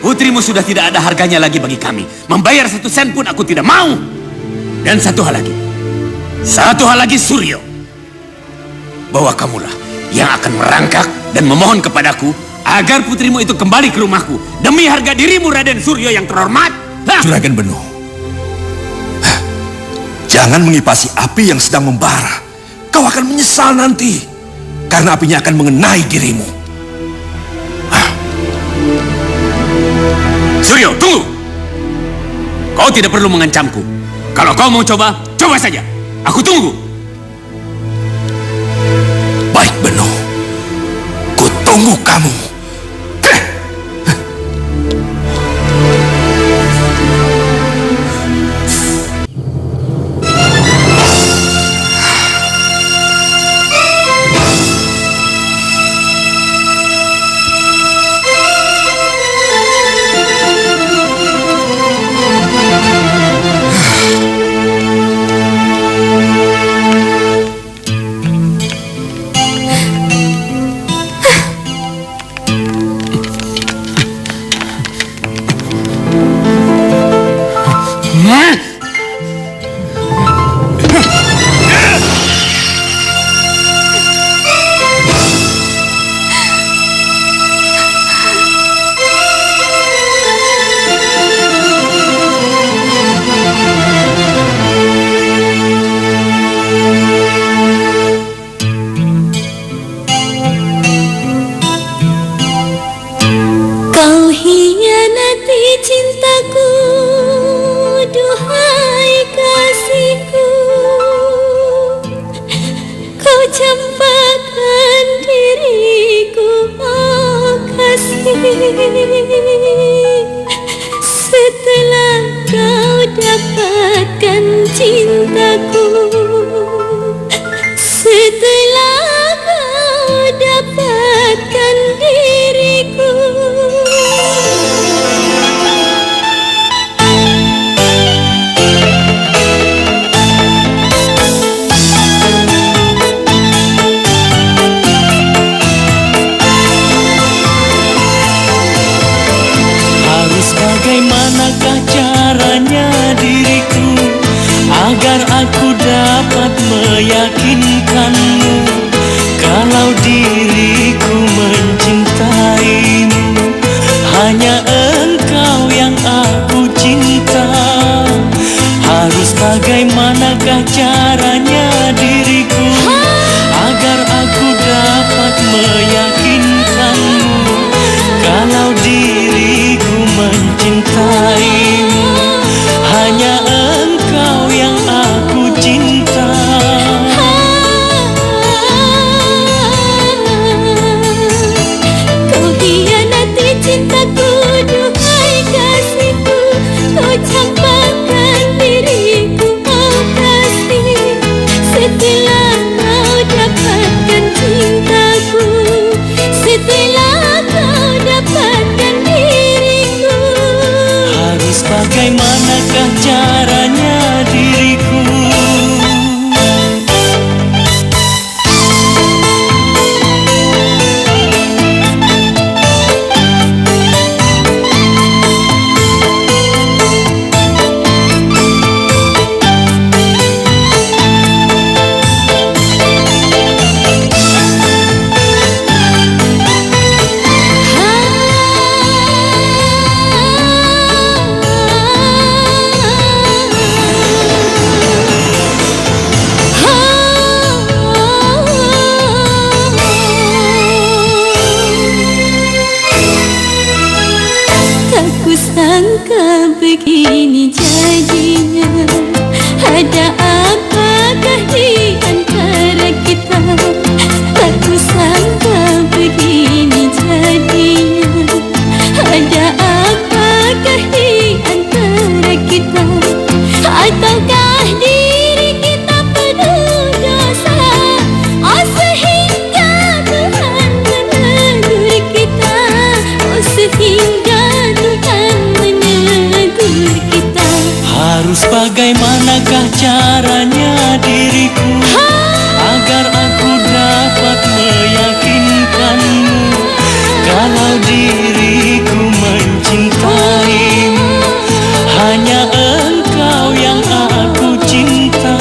Putrimu sudah tidak ada harganya lagi bagi kami. Membayar 1 sen pun aku tidak mau. Dan satu hal lagi, Suryo. Bahwa kamulah yang akan merangkak dan memohon kepadaku agar putrimu itu kembali ke rumahku demi harga dirimu, Raden Suryo yang terhormat.
Juragan Benuh, jangan mengipasi api yang sedang membara. Kau akan menyesal nanti karena apinya akan mengenai dirimu.
Suryo, tunggu. Kau tidak perlu mengancamku. Kalau kau mau coba, coba saja. Aku tunggu.
Baik, Benuh. Ku tunggu kamu.
Campakkan diriku, oh kasih. Setelah cintaku setelah kau dapatkan diriku.
Bagaimanakah caranya diriku agar aku dapat meyakinkanmu kalau diriku mencintaimu, hanya engkau yang aku cinta. Harus bagaimanakah caranya diriku agar aku dapat meyakinkanmu kalau diriku mencintaimu, hanya engkau yang aku cinta.
Kau hianati cintaku, duhai kasihku. Kau campakkan diriku, oh kasih. Setelah kau dapatkan cintaku, setelah kau dapatkan diriku.
Harus bagaimanakah caranya diriku?
Tak kusangka begini jadinya. Ada apakah di antara kita? Tak kusangka begini jadinya. Ada apakah di antara kita? Ataukah diri kita penuh dosa? Oh sehingga Tuhan menegur kita. Oh sehingga Tuhan menegur kita.
Harus bagaimanakah caranya diriku agar aku dapat meyakinkanmu kalau diriku mencintaimu, hanya engkau yang aku cinta.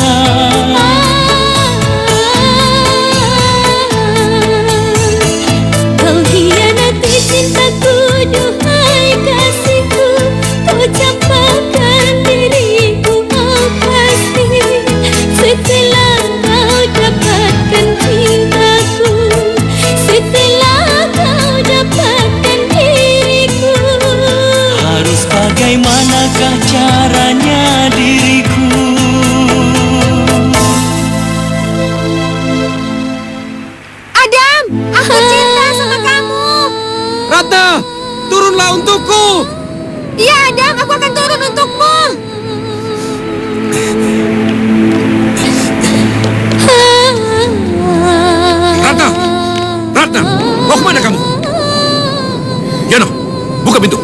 Kau hianati cintaku, duhai kasihku. Kau campakkan diriku, oh kasih. Setelah kau dapatkan cintaku, setelah kau dapatkan diriku.
Harus bagaimanakah caranya diriku?
Adam, aku cinta sama kamu.
Ratna, turunlah untukku.
Iya Adam, aku akan turun untukmu.
Ratna! Ratna! Mau kemana kamu? Yano, buka pintu.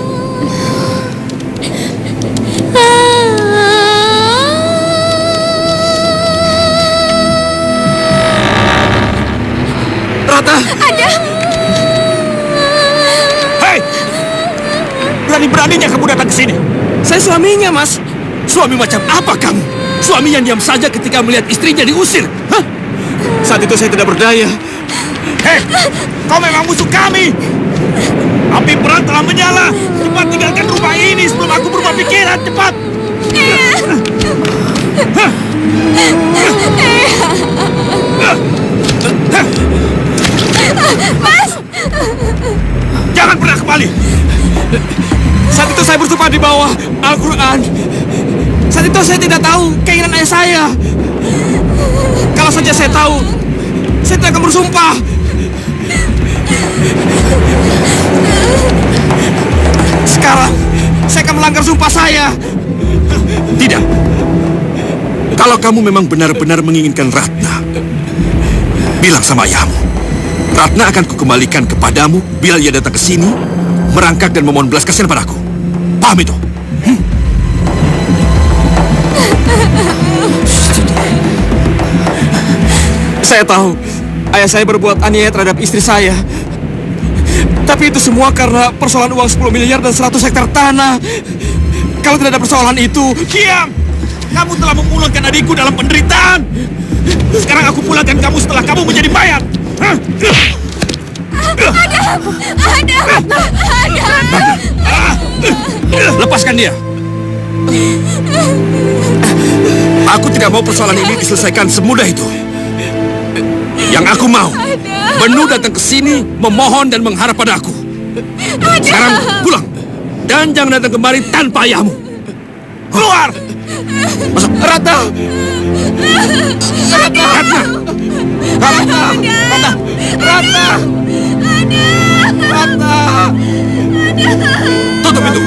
Ratna!
Adam,
Hei! Berani-beraninya kamu datang ke sini.
Saya suaminya, Mas.
Suami macam apa kamu? Suami yang diam saja ketika melihat istrinya diusir. Hah?
Saat itu saya tidak berdaya.
Hei! Kau memang musuh kami. Api perang telah menyala. Cepat tinggalkan rumah ini sebelum aku berubah pikiran. Cepat!
Mas!
Jangan pernah kembali.
Saat itu saya bersumpah di bawah Al-Quran. Saat itu saya tidak tahu keinginan ayah saya. Kalau saja saya tahu, saya tidak akan bersumpah. Sekarang, saya akan melanggar sumpah saya.
Tidak. Kalau kamu memang benar-benar menginginkan Ratna, bilang sama ayahmu. Ratna akan kukembalikan kepadamu bila ia datang ke sini, merangkak dan memohon belas kasihan padaku. Paham itu?
Saya tahu ayah saya berbuat aniaya terhadap istri saya. Tapi itu semua karena persoalan uang 10 miliar dan 100 hektar tanah. Kalau tidak ada persoalan itu...
Diam! Kamu telah memulangkan adikku dalam penderitaan. Sekarang aku pulangkan kamu setelah kamu menjadi mayat.
Lepaskan dia. Aku tidak mau persoalan ini diselesaikan semudah itu. Yang aku mau, Benu datang ke sini memohon dan mengharap pada aku. Sekarang pulang dan jangan datang kemari tanpa ayahmu. Keluar! Masuk.
Ratna!
Ratna!
Ratna! Ratna! Ratna!
Tutup pintu.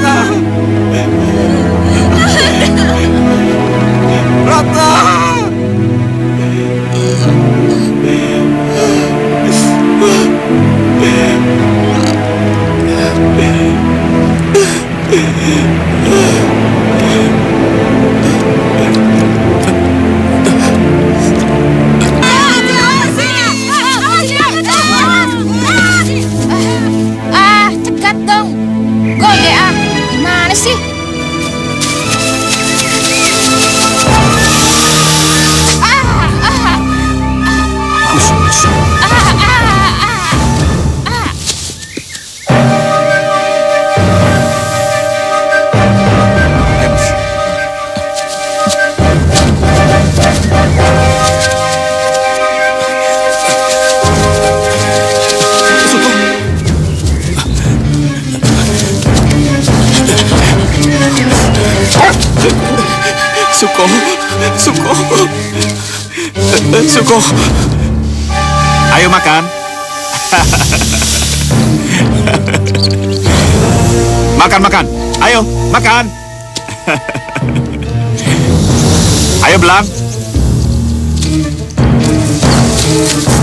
Ratna!
Cekat dong. Gode gimana sih?
Suko.
Ayo makan. Makan. Ayo, makan. Ayo, Belang.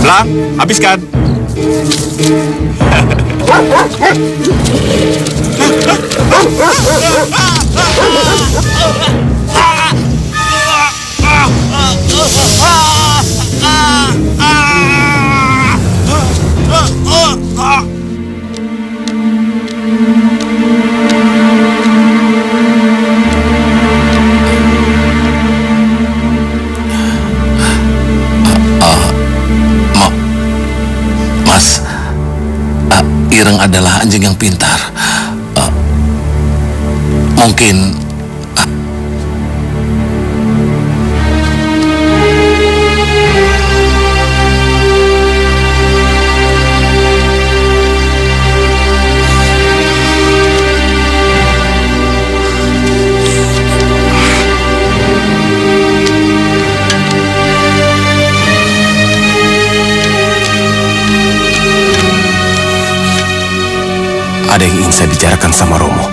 Belang, habiskan.
Mas, Ireng adalah anjing yang pintar. Mungkin ada yang ingin saya bicarakan sama Romo.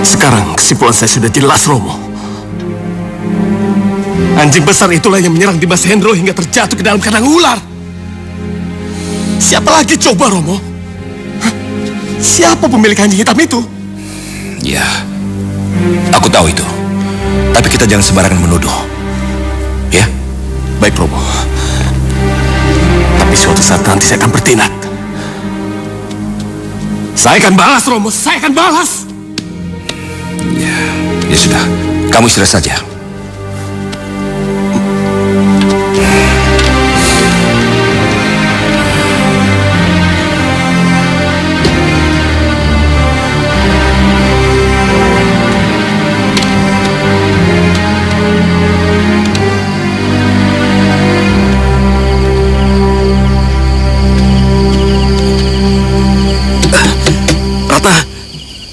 Sekarang kesimpulan saya sudah jelas, Romo. Anjing besar itulah yang menyerang Dimas Hendro hingga terjatuh ke dalam kandang ular. Siapa lagi coba, Romo? Siapa pemilik anjing hitam itu?
Ya, aku tahu itu. Tapi kita jangan sembarangan menuduh. Ya?
Baik, Romo. Tapi suatu saat nanti saya akan bertindak. Saya akan balas, Romo. Saya akan balas.
Ya sudah, kamu istirahat saja.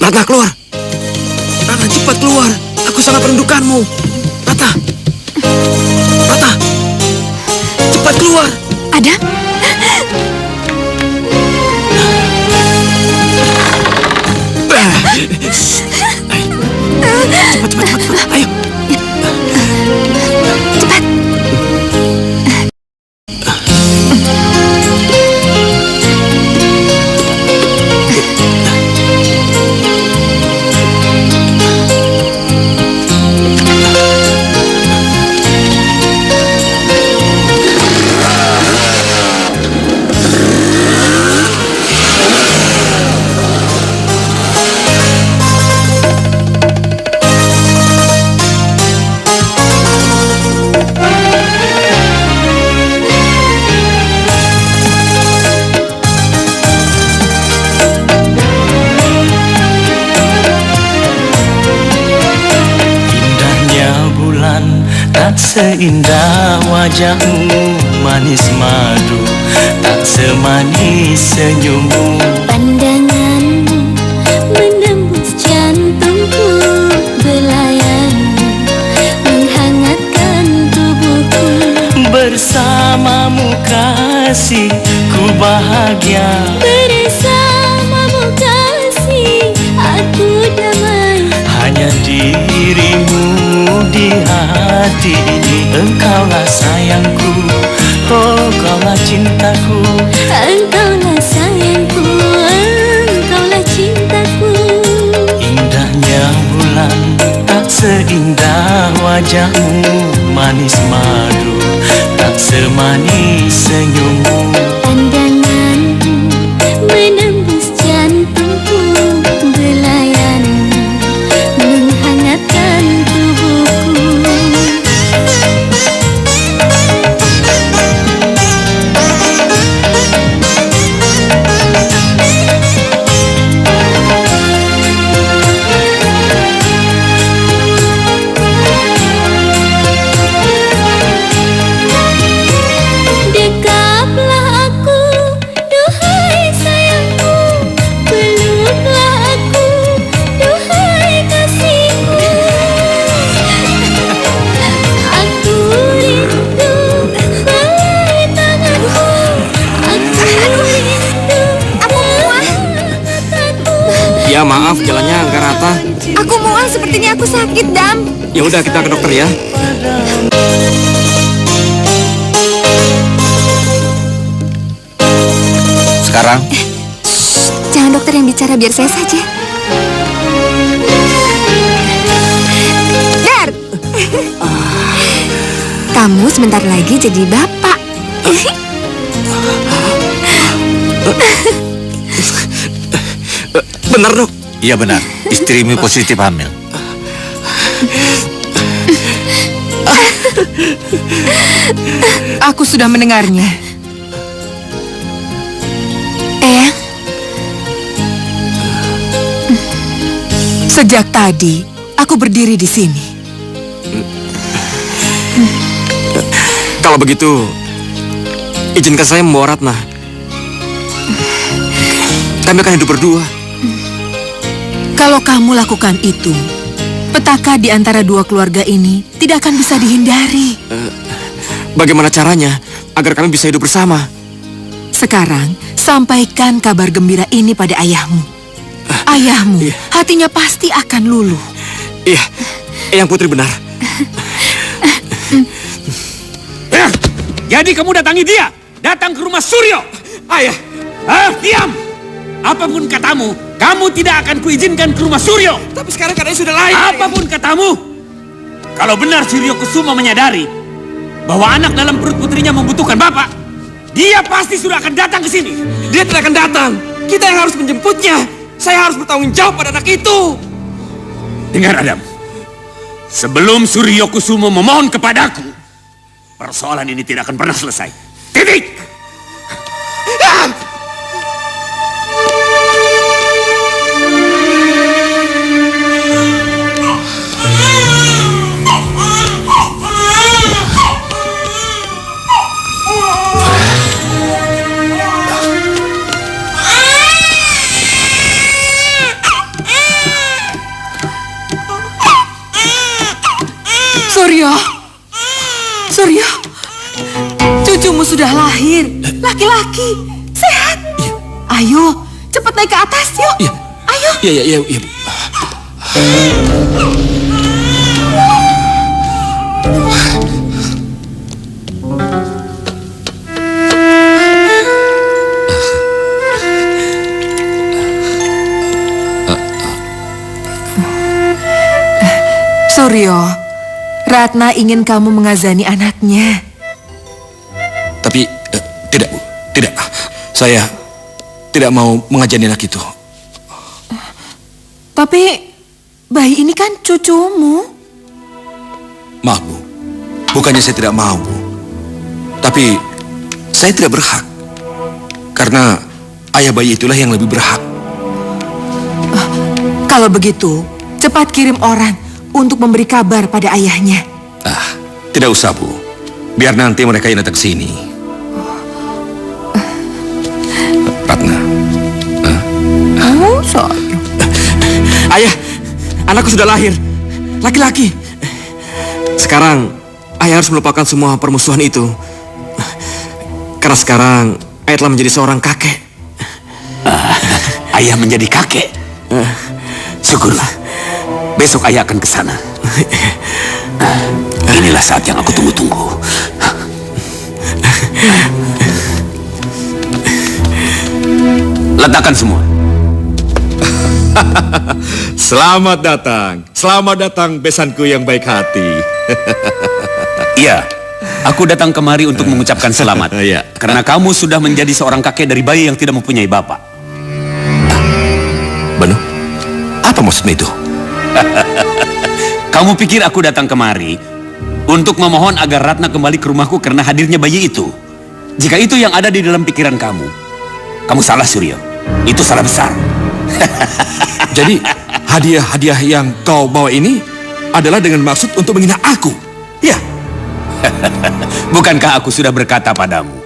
Ratna, keluar. Ratna, cepat keluar. Aku sangat merindukanmu. Ratna. Cepat keluar.
Adam?
Cepat. Ayo.
Cepat.
Tak seindah wajahmu manis madu, tak semanis senyummu.
Pandanganmu menembus jantungku, belayanmu menghangatkan tubuhku.
Bersamamu kasih, ku bahagia.
Bersamamu kasih, aku damai.
Hanya dirimu di hati ini, engkaulah sayangku, oh kaulah cintaku.
Engkaulah sayangku, engkaulah cintaku.
Indahnya bulan tak seindah wajahmu manis madu, tak semanis senyummu.
Pandanganmu menembus jantungku, belayanmu menghangatkan tubuhku. Dekaplah aku, duhai sayangku, peluklah aku, duhai kasihku. Aku rindu belai tanganmu, aku rindu belai mataku.
Ya maaf, jalannya agak rata.
Aku mual, sepertinya aku sakit, Dam.
Ya udah, kita ke dokter ya.
Sekarang
Jangan dokter yang bicara, biar saya saja. Dar! Kamu sebentar lagi jadi bapak.
Benar dok?
iya benar, istrimu positif hamil.
Aku sudah mendengarnya.
Eyang,
Sejak tadi, aku berdiri di sini.
Kalau begitu, izinkan saya membawa Ratna. Kami akan hidup berdua.
Kalau kamu lakukan itu, petaka di antara dua keluarga ini tidak akan bisa dihindari.
Bagaimana caranya agar kami bisa hidup bersama?
Sekarang, sampaikan kabar gembira ini pada ayahmu. Ayahmu, hatinya pasti akan luluh.
Iya, Eyang Putri benar.
Jadi kamu datangi dia, datang ke rumah Suryo.
Ayah,
Diam. Apapun katamu, kamu tidak akan kuizinkan ke rumah Suryo.
Tapi sekarang keadaannya sudah lain.
Apapun katamu, kalau benar Suryo Kusuma menyadari bahwa anak dalam perut putrinya membutuhkan bapak, dia pasti sudah akan datang ke sini.
Dia tidak akan datang. Kita yang harus menjemputnya. Saya harus bertanggung jawab pada anak itu.
Dengar Adam, sebelum Suryo Kusuma memohon kepadaku, persoalan ini tidak akan pernah selesai. Titik!
Suryo, cucumu sudah lahir. Laki-laki. Sehat. Ayo, cepat naik ke atas yuk. Ayo.
Iya, Bu.
Suryo, Ratna ingin kamu mengazani anaknya.
Tapi tidak, Bu. Tidak. Saya tidak mau mengajani anak itu.
Tapi bayi ini kan cucumu.
Maaf, Bu. Bukannya saya tidak mau, Bu. Tapi saya tidak berhak. Karena ayah bayi itulah yang lebih berhak.
Kalau begitu, cepat kirim orang untuk memberi kabar pada ayahnya.
Tidak usah, Bu. Biar nanti mereka yang datang ke sini. Ratna.
Ayah, anakku sudah lahir. Laki-laki. Sekarang, ayah harus melupakan semua permusuhan itu. Karena sekarang, ayah telah menjadi seorang kakek.
Ayah menjadi kakek. Syukurlah. Besok ayah akan ke sana. Inilah saat yang aku tunggu-tunggu. Letakkan semua.
Selamat datang besanku yang baik hati.
Iya, aku datang kemari untuk mengucapkan selamat. Karena kamu sudah menjadi seorang kakek dari bayi yang tidak mempunyai bapak.
Banu, apa maksudmu itu?
Kamu pikir aku datang kemari untuk memohon agar Ratna kembali ke rumahku karena hadirnya bayi itu? Jika itu yang ada di dalam pikiran kamu, kamu salah, Suryo. Itu salah besar.
Jadi hadiah-hadiah yang kau bawa ini adalah dengan maksud untuk menghina aku? Ya.
Bukankah aku sudah berkata padamu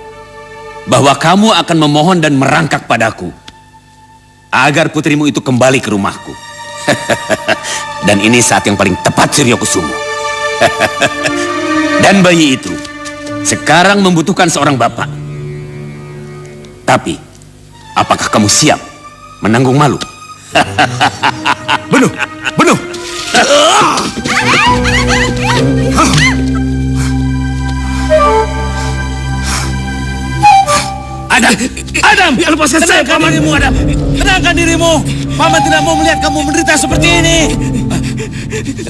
bahwa kamu akan memohon dan merangkak padaku agar putrimu itu kembali ke rumahku? Dan ini saat yang paling tepat, Suryo Kusumo. Dan bayi itu sekarang membutuhkan seorang bapak. Tapi apakah kamu siap menanggung malu?
Benuh.
Adam, lepaskan saya, Paman. Dirimu, Adam. Tenangkan dirimu. Paman tidak mau melihat kamu menderita seperti ini.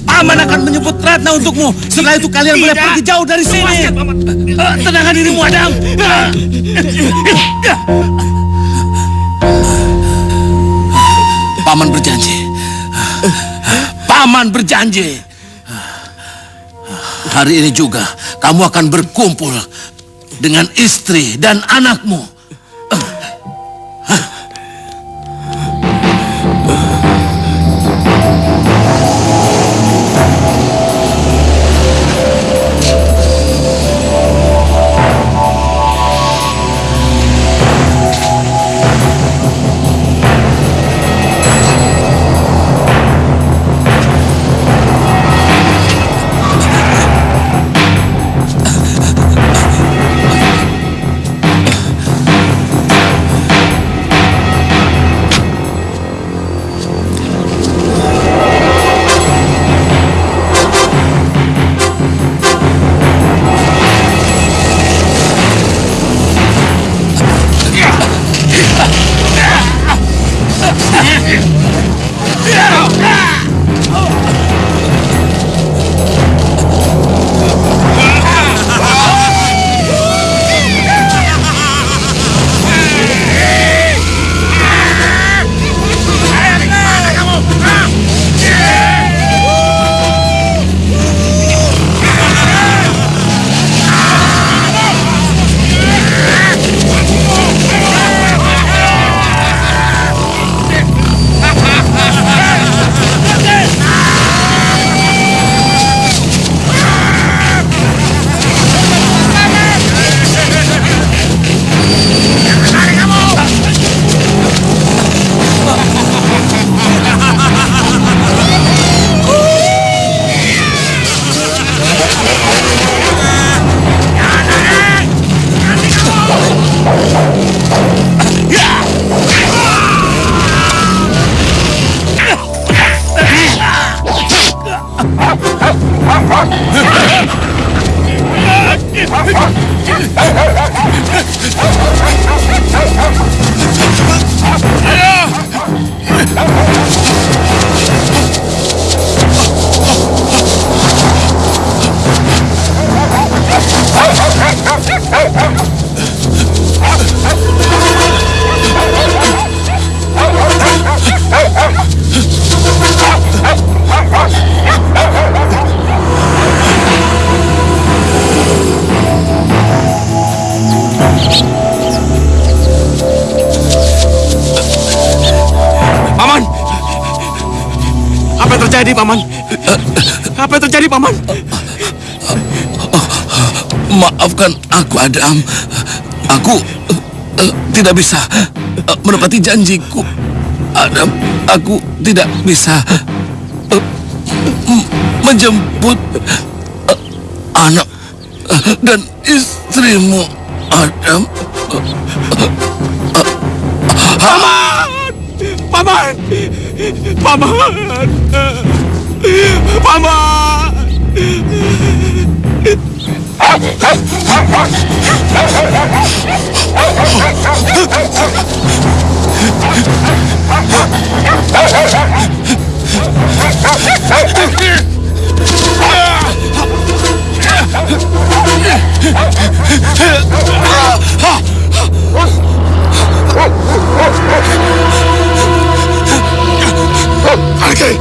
Paman akan menyebut Ratna untukmu. Setelah itu kalian boleh pergi jauh dari sini. Tenangkan dirimu, Adam. Paman berjanji. Paman berjanji. Hari ini juga kamu akan berkumpul dengan istri dan anakmu.
Paman! Apa yang terjadi, Paman? Apa yang terjadi, Paman?
Maafkan aku, Adam. Aku tidak bisa menepati janjiku. Adam, aku tidak bisa menjemput anak dan istrimu, Adam.
Paman! Paman! Paman! Paman! Okay.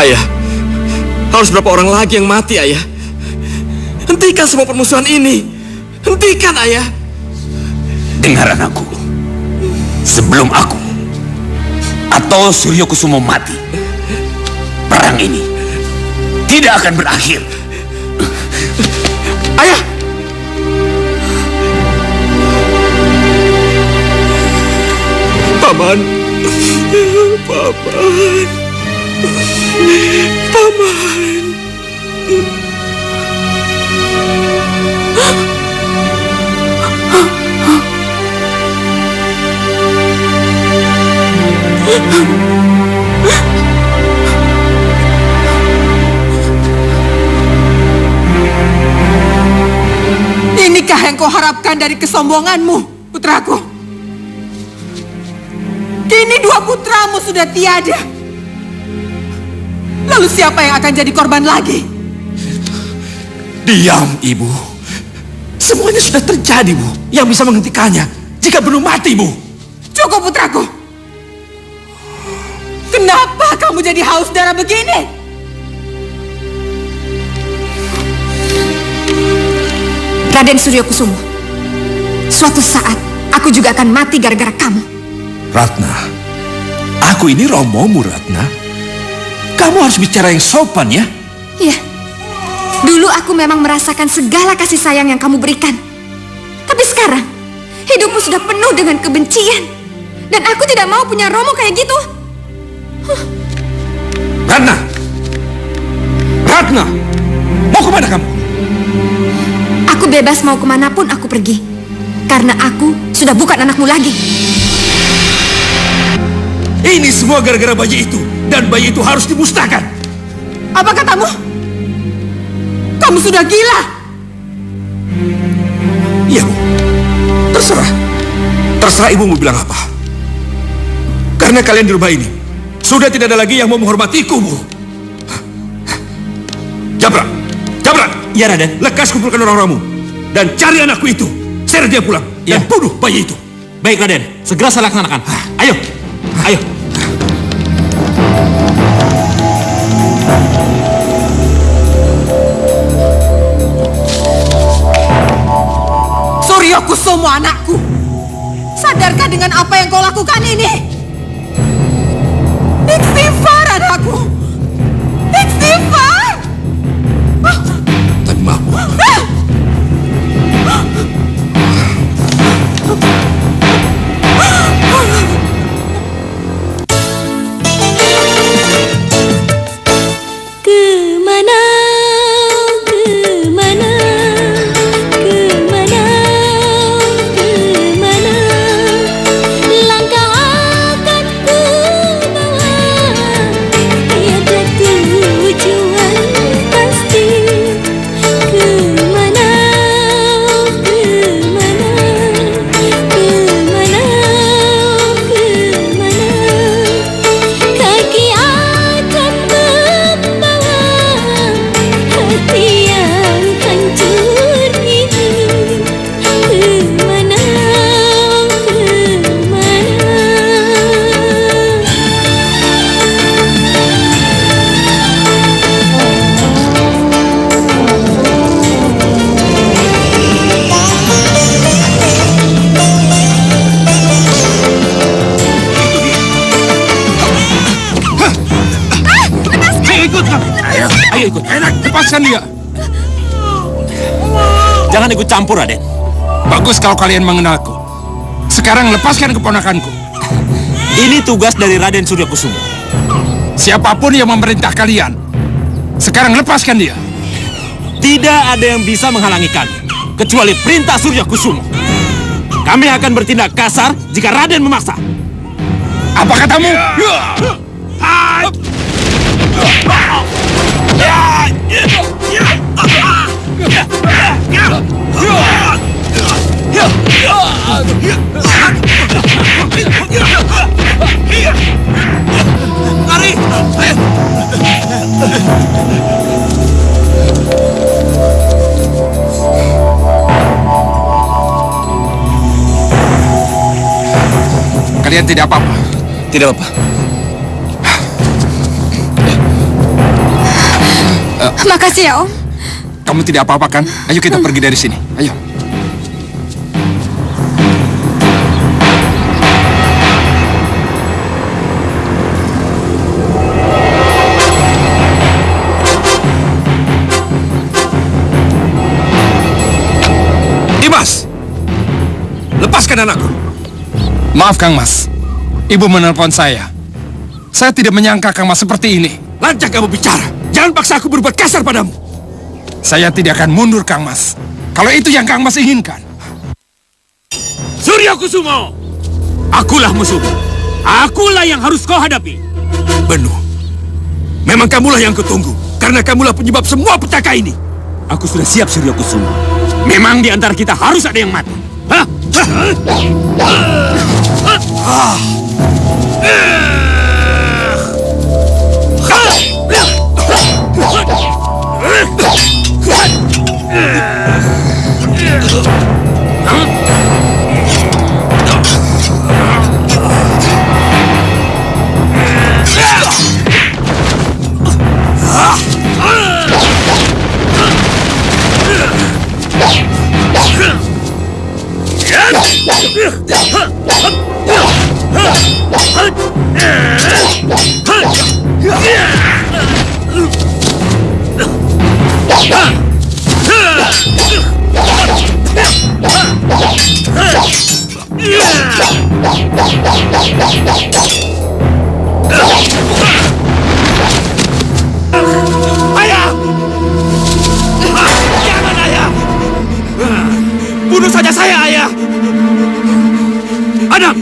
Ayah, harus berapa orang lagi yang mati, Ayah? Hentikan semua permusuhan ini. Hentikan, Ayah.
Dengar anakku. Sebelum aku atau Suryo Kusumo mati, perang ini tidak akan berakhir.
Ayah! Paman. Paman. Paman.
Inikah yang kau harapkan dari kesombonganmu, putraku? Kini dua putramu sudah tiada. Lalu siapa yang akan jadi korban lagi?
Diam, Ibu. Semuanya sudah terjadi, Bu. Yang bisa menghentikannya jika belum mati, Bu.
Cukup, putraku. Kenapa kamu jadi haus darah begini?
Raden Suryo Kusumo, suatu saat aku juga akan mati gara-gara kamu.
Ratna, aku ini Romomu, Ratna. Kamu harus bicara yang sopan, ya?
Iya. Dulu aku memang merasakan segala kasih sayang yang kamu berikan. Tapi sekarang, hidupmu sudah penuh dengan kebencian. Dan aku tidak mau punya Romo kayak gitu.
Ratna! Ratna! Mau kemana kamu?
Aku bebas mau kemanapun aku pergi. Karena aku sudah bukan anakmu lagi.
Ini semua gara-gara bayi itu. Dan bayi itu harus dimusnahkan.
Apa katamu? Kamu sudah gila?
Iya, Bu. Terserah. Terserah Ibu mau bilang apa. Karena kalian di rumah ini sudah tidak ada lagi yang mau menghormatiku, Bu. Jabrak! Jabrak!
Ya, Raden.
Lekas kumpulkan orang-orangmu. Dan cari anakku itu. Seret dia pulang. Dan bunuh bayi itu.
Baik, Raden. Segera saya laksanakan. Ayo. Ayo.
Kusumo anakku, sadarkah dengan apa yang kau lakukan ini? Istighfar anakku, istighfar.
Tapi Mahbu,
Kemana, kemana, kemana, kemana langkah akan ku bawa, tiada tujuan pasti. Kemana, kemana, kemana, kemana kaki akan membawa hati yang hancur ini. Kemana, kemana.
Ayo ikut kamu. Ayo ikut. Enak, lepaskan dia.
Jangan ikut campur, Raden.
Bagus kalau kalian mengenalku. Sekarang lepaskan keponakanku.
Ini tugas dari Raden Surya Kusumo.
Siapapun yang memerintah kalian, sekarang lepaskan dia.
Tidak ada yang bisa menghalangi kami, kecuali perintah Surya Kusumo. Kami akan bertindak kasar jika Raden memaksa.
Apa katamu?
Mari.
Kalian tidak apa-apa?
tidak apa.
Makasih ya, Om.
Kamu tidak apa-apa kan? Ayo kita pergi dari sini. Ayo.
Dimas, lepaskan anakku.
Maaf Kang Mas, Ibu menelpon saya. Saya tidak menyangka Kang Mas seperti ini.
Lancang kamu bicara. Jangan paksa aku berbuat kasar padamu.
Saya tidak akan mundur Kang Mas. Kalau itu yang Kang Mas inginkan.
Surya Kusumo, akulah musuhmu. Akulah yang harus kau hadapi.
Benuh, memang kamulah yang kutunggu. Karena kamulah penyebab semua petaka ini.
Aku sudah siap, Surya Kusumo. Memang di antara kita harus ada yang mati. Hah? Ayah! Jangan, Ayah! Bunuh saja saya, Ayah!
Adam,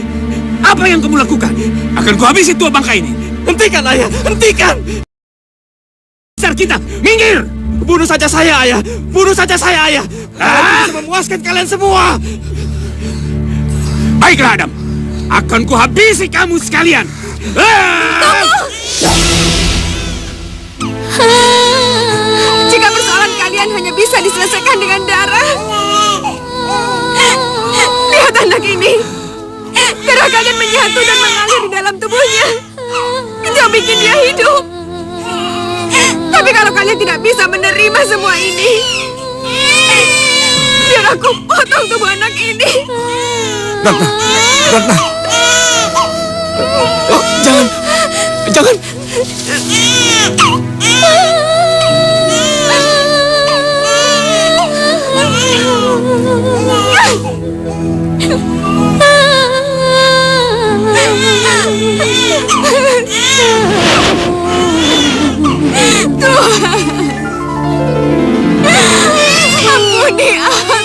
apa yang kamu lakukan? Akan kuhabisi tua bangka ini.
Hentikan, Ayah! Hentikan!
Besar kita, minggir!
Bunuh saja saya, Ayah! Bunuh saja saya, Ayah! Aku bisa memuaskan kalian semua!
Baiklah, Adam. Akan kuhabisi kamu sekalian.
Jika persoalan kalian hanya bisa diselesaikan dengan darah, lihat anak ini. Darah kalian menyatu dan mengalir di dalam tubuhnya. Itu yang bikin dia hidup. Tapi kalau kalian tidak bisa menerima semua ini, biar aku potong tubuh anak ini.
Ratna, Ratna. Oh, jangan, jangan.
Tuhan, ampuni aku.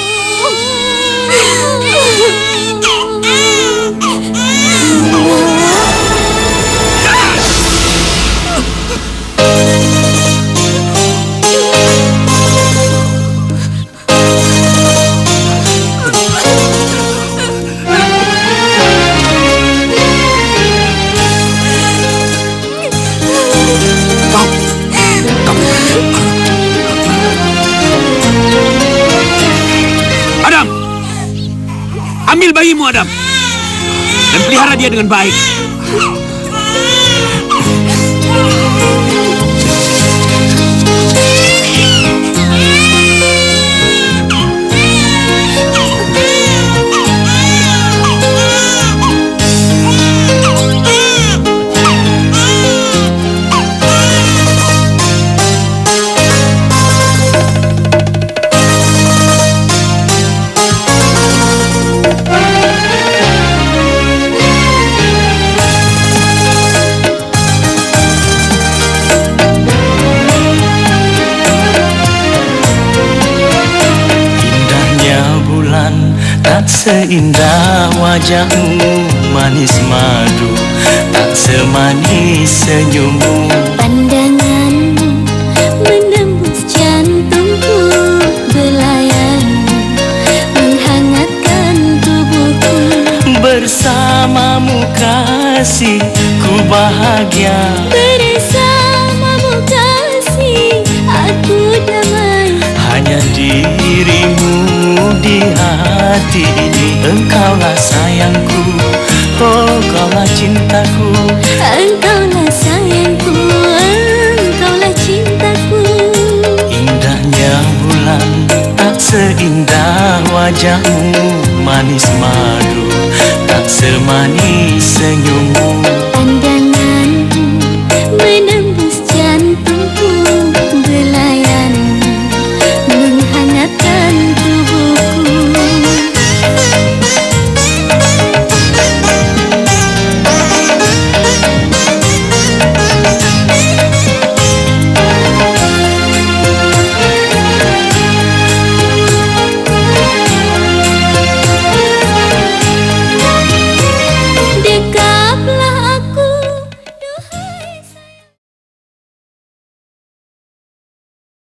Adam, ambil bayimu Adam, dan pelihara dia dengan baik.
Tak seindah wajahmu manis madu, tak semanis senyummu.
Pandanganmu menembus jantungku, belayanmu menghangatkan tubuhku.
Bersamamu kasih, ku bahagia.
Bersamamu kasih, aku damai.
Hanya dirimu di hati ini, engkaulah sayangku, oh kaulah cintaku.
Engkaulah sayangku, engkaulah cintaku.
Indahnya bulan tak seindah wajahmu manis madu, tak semanis senyummu.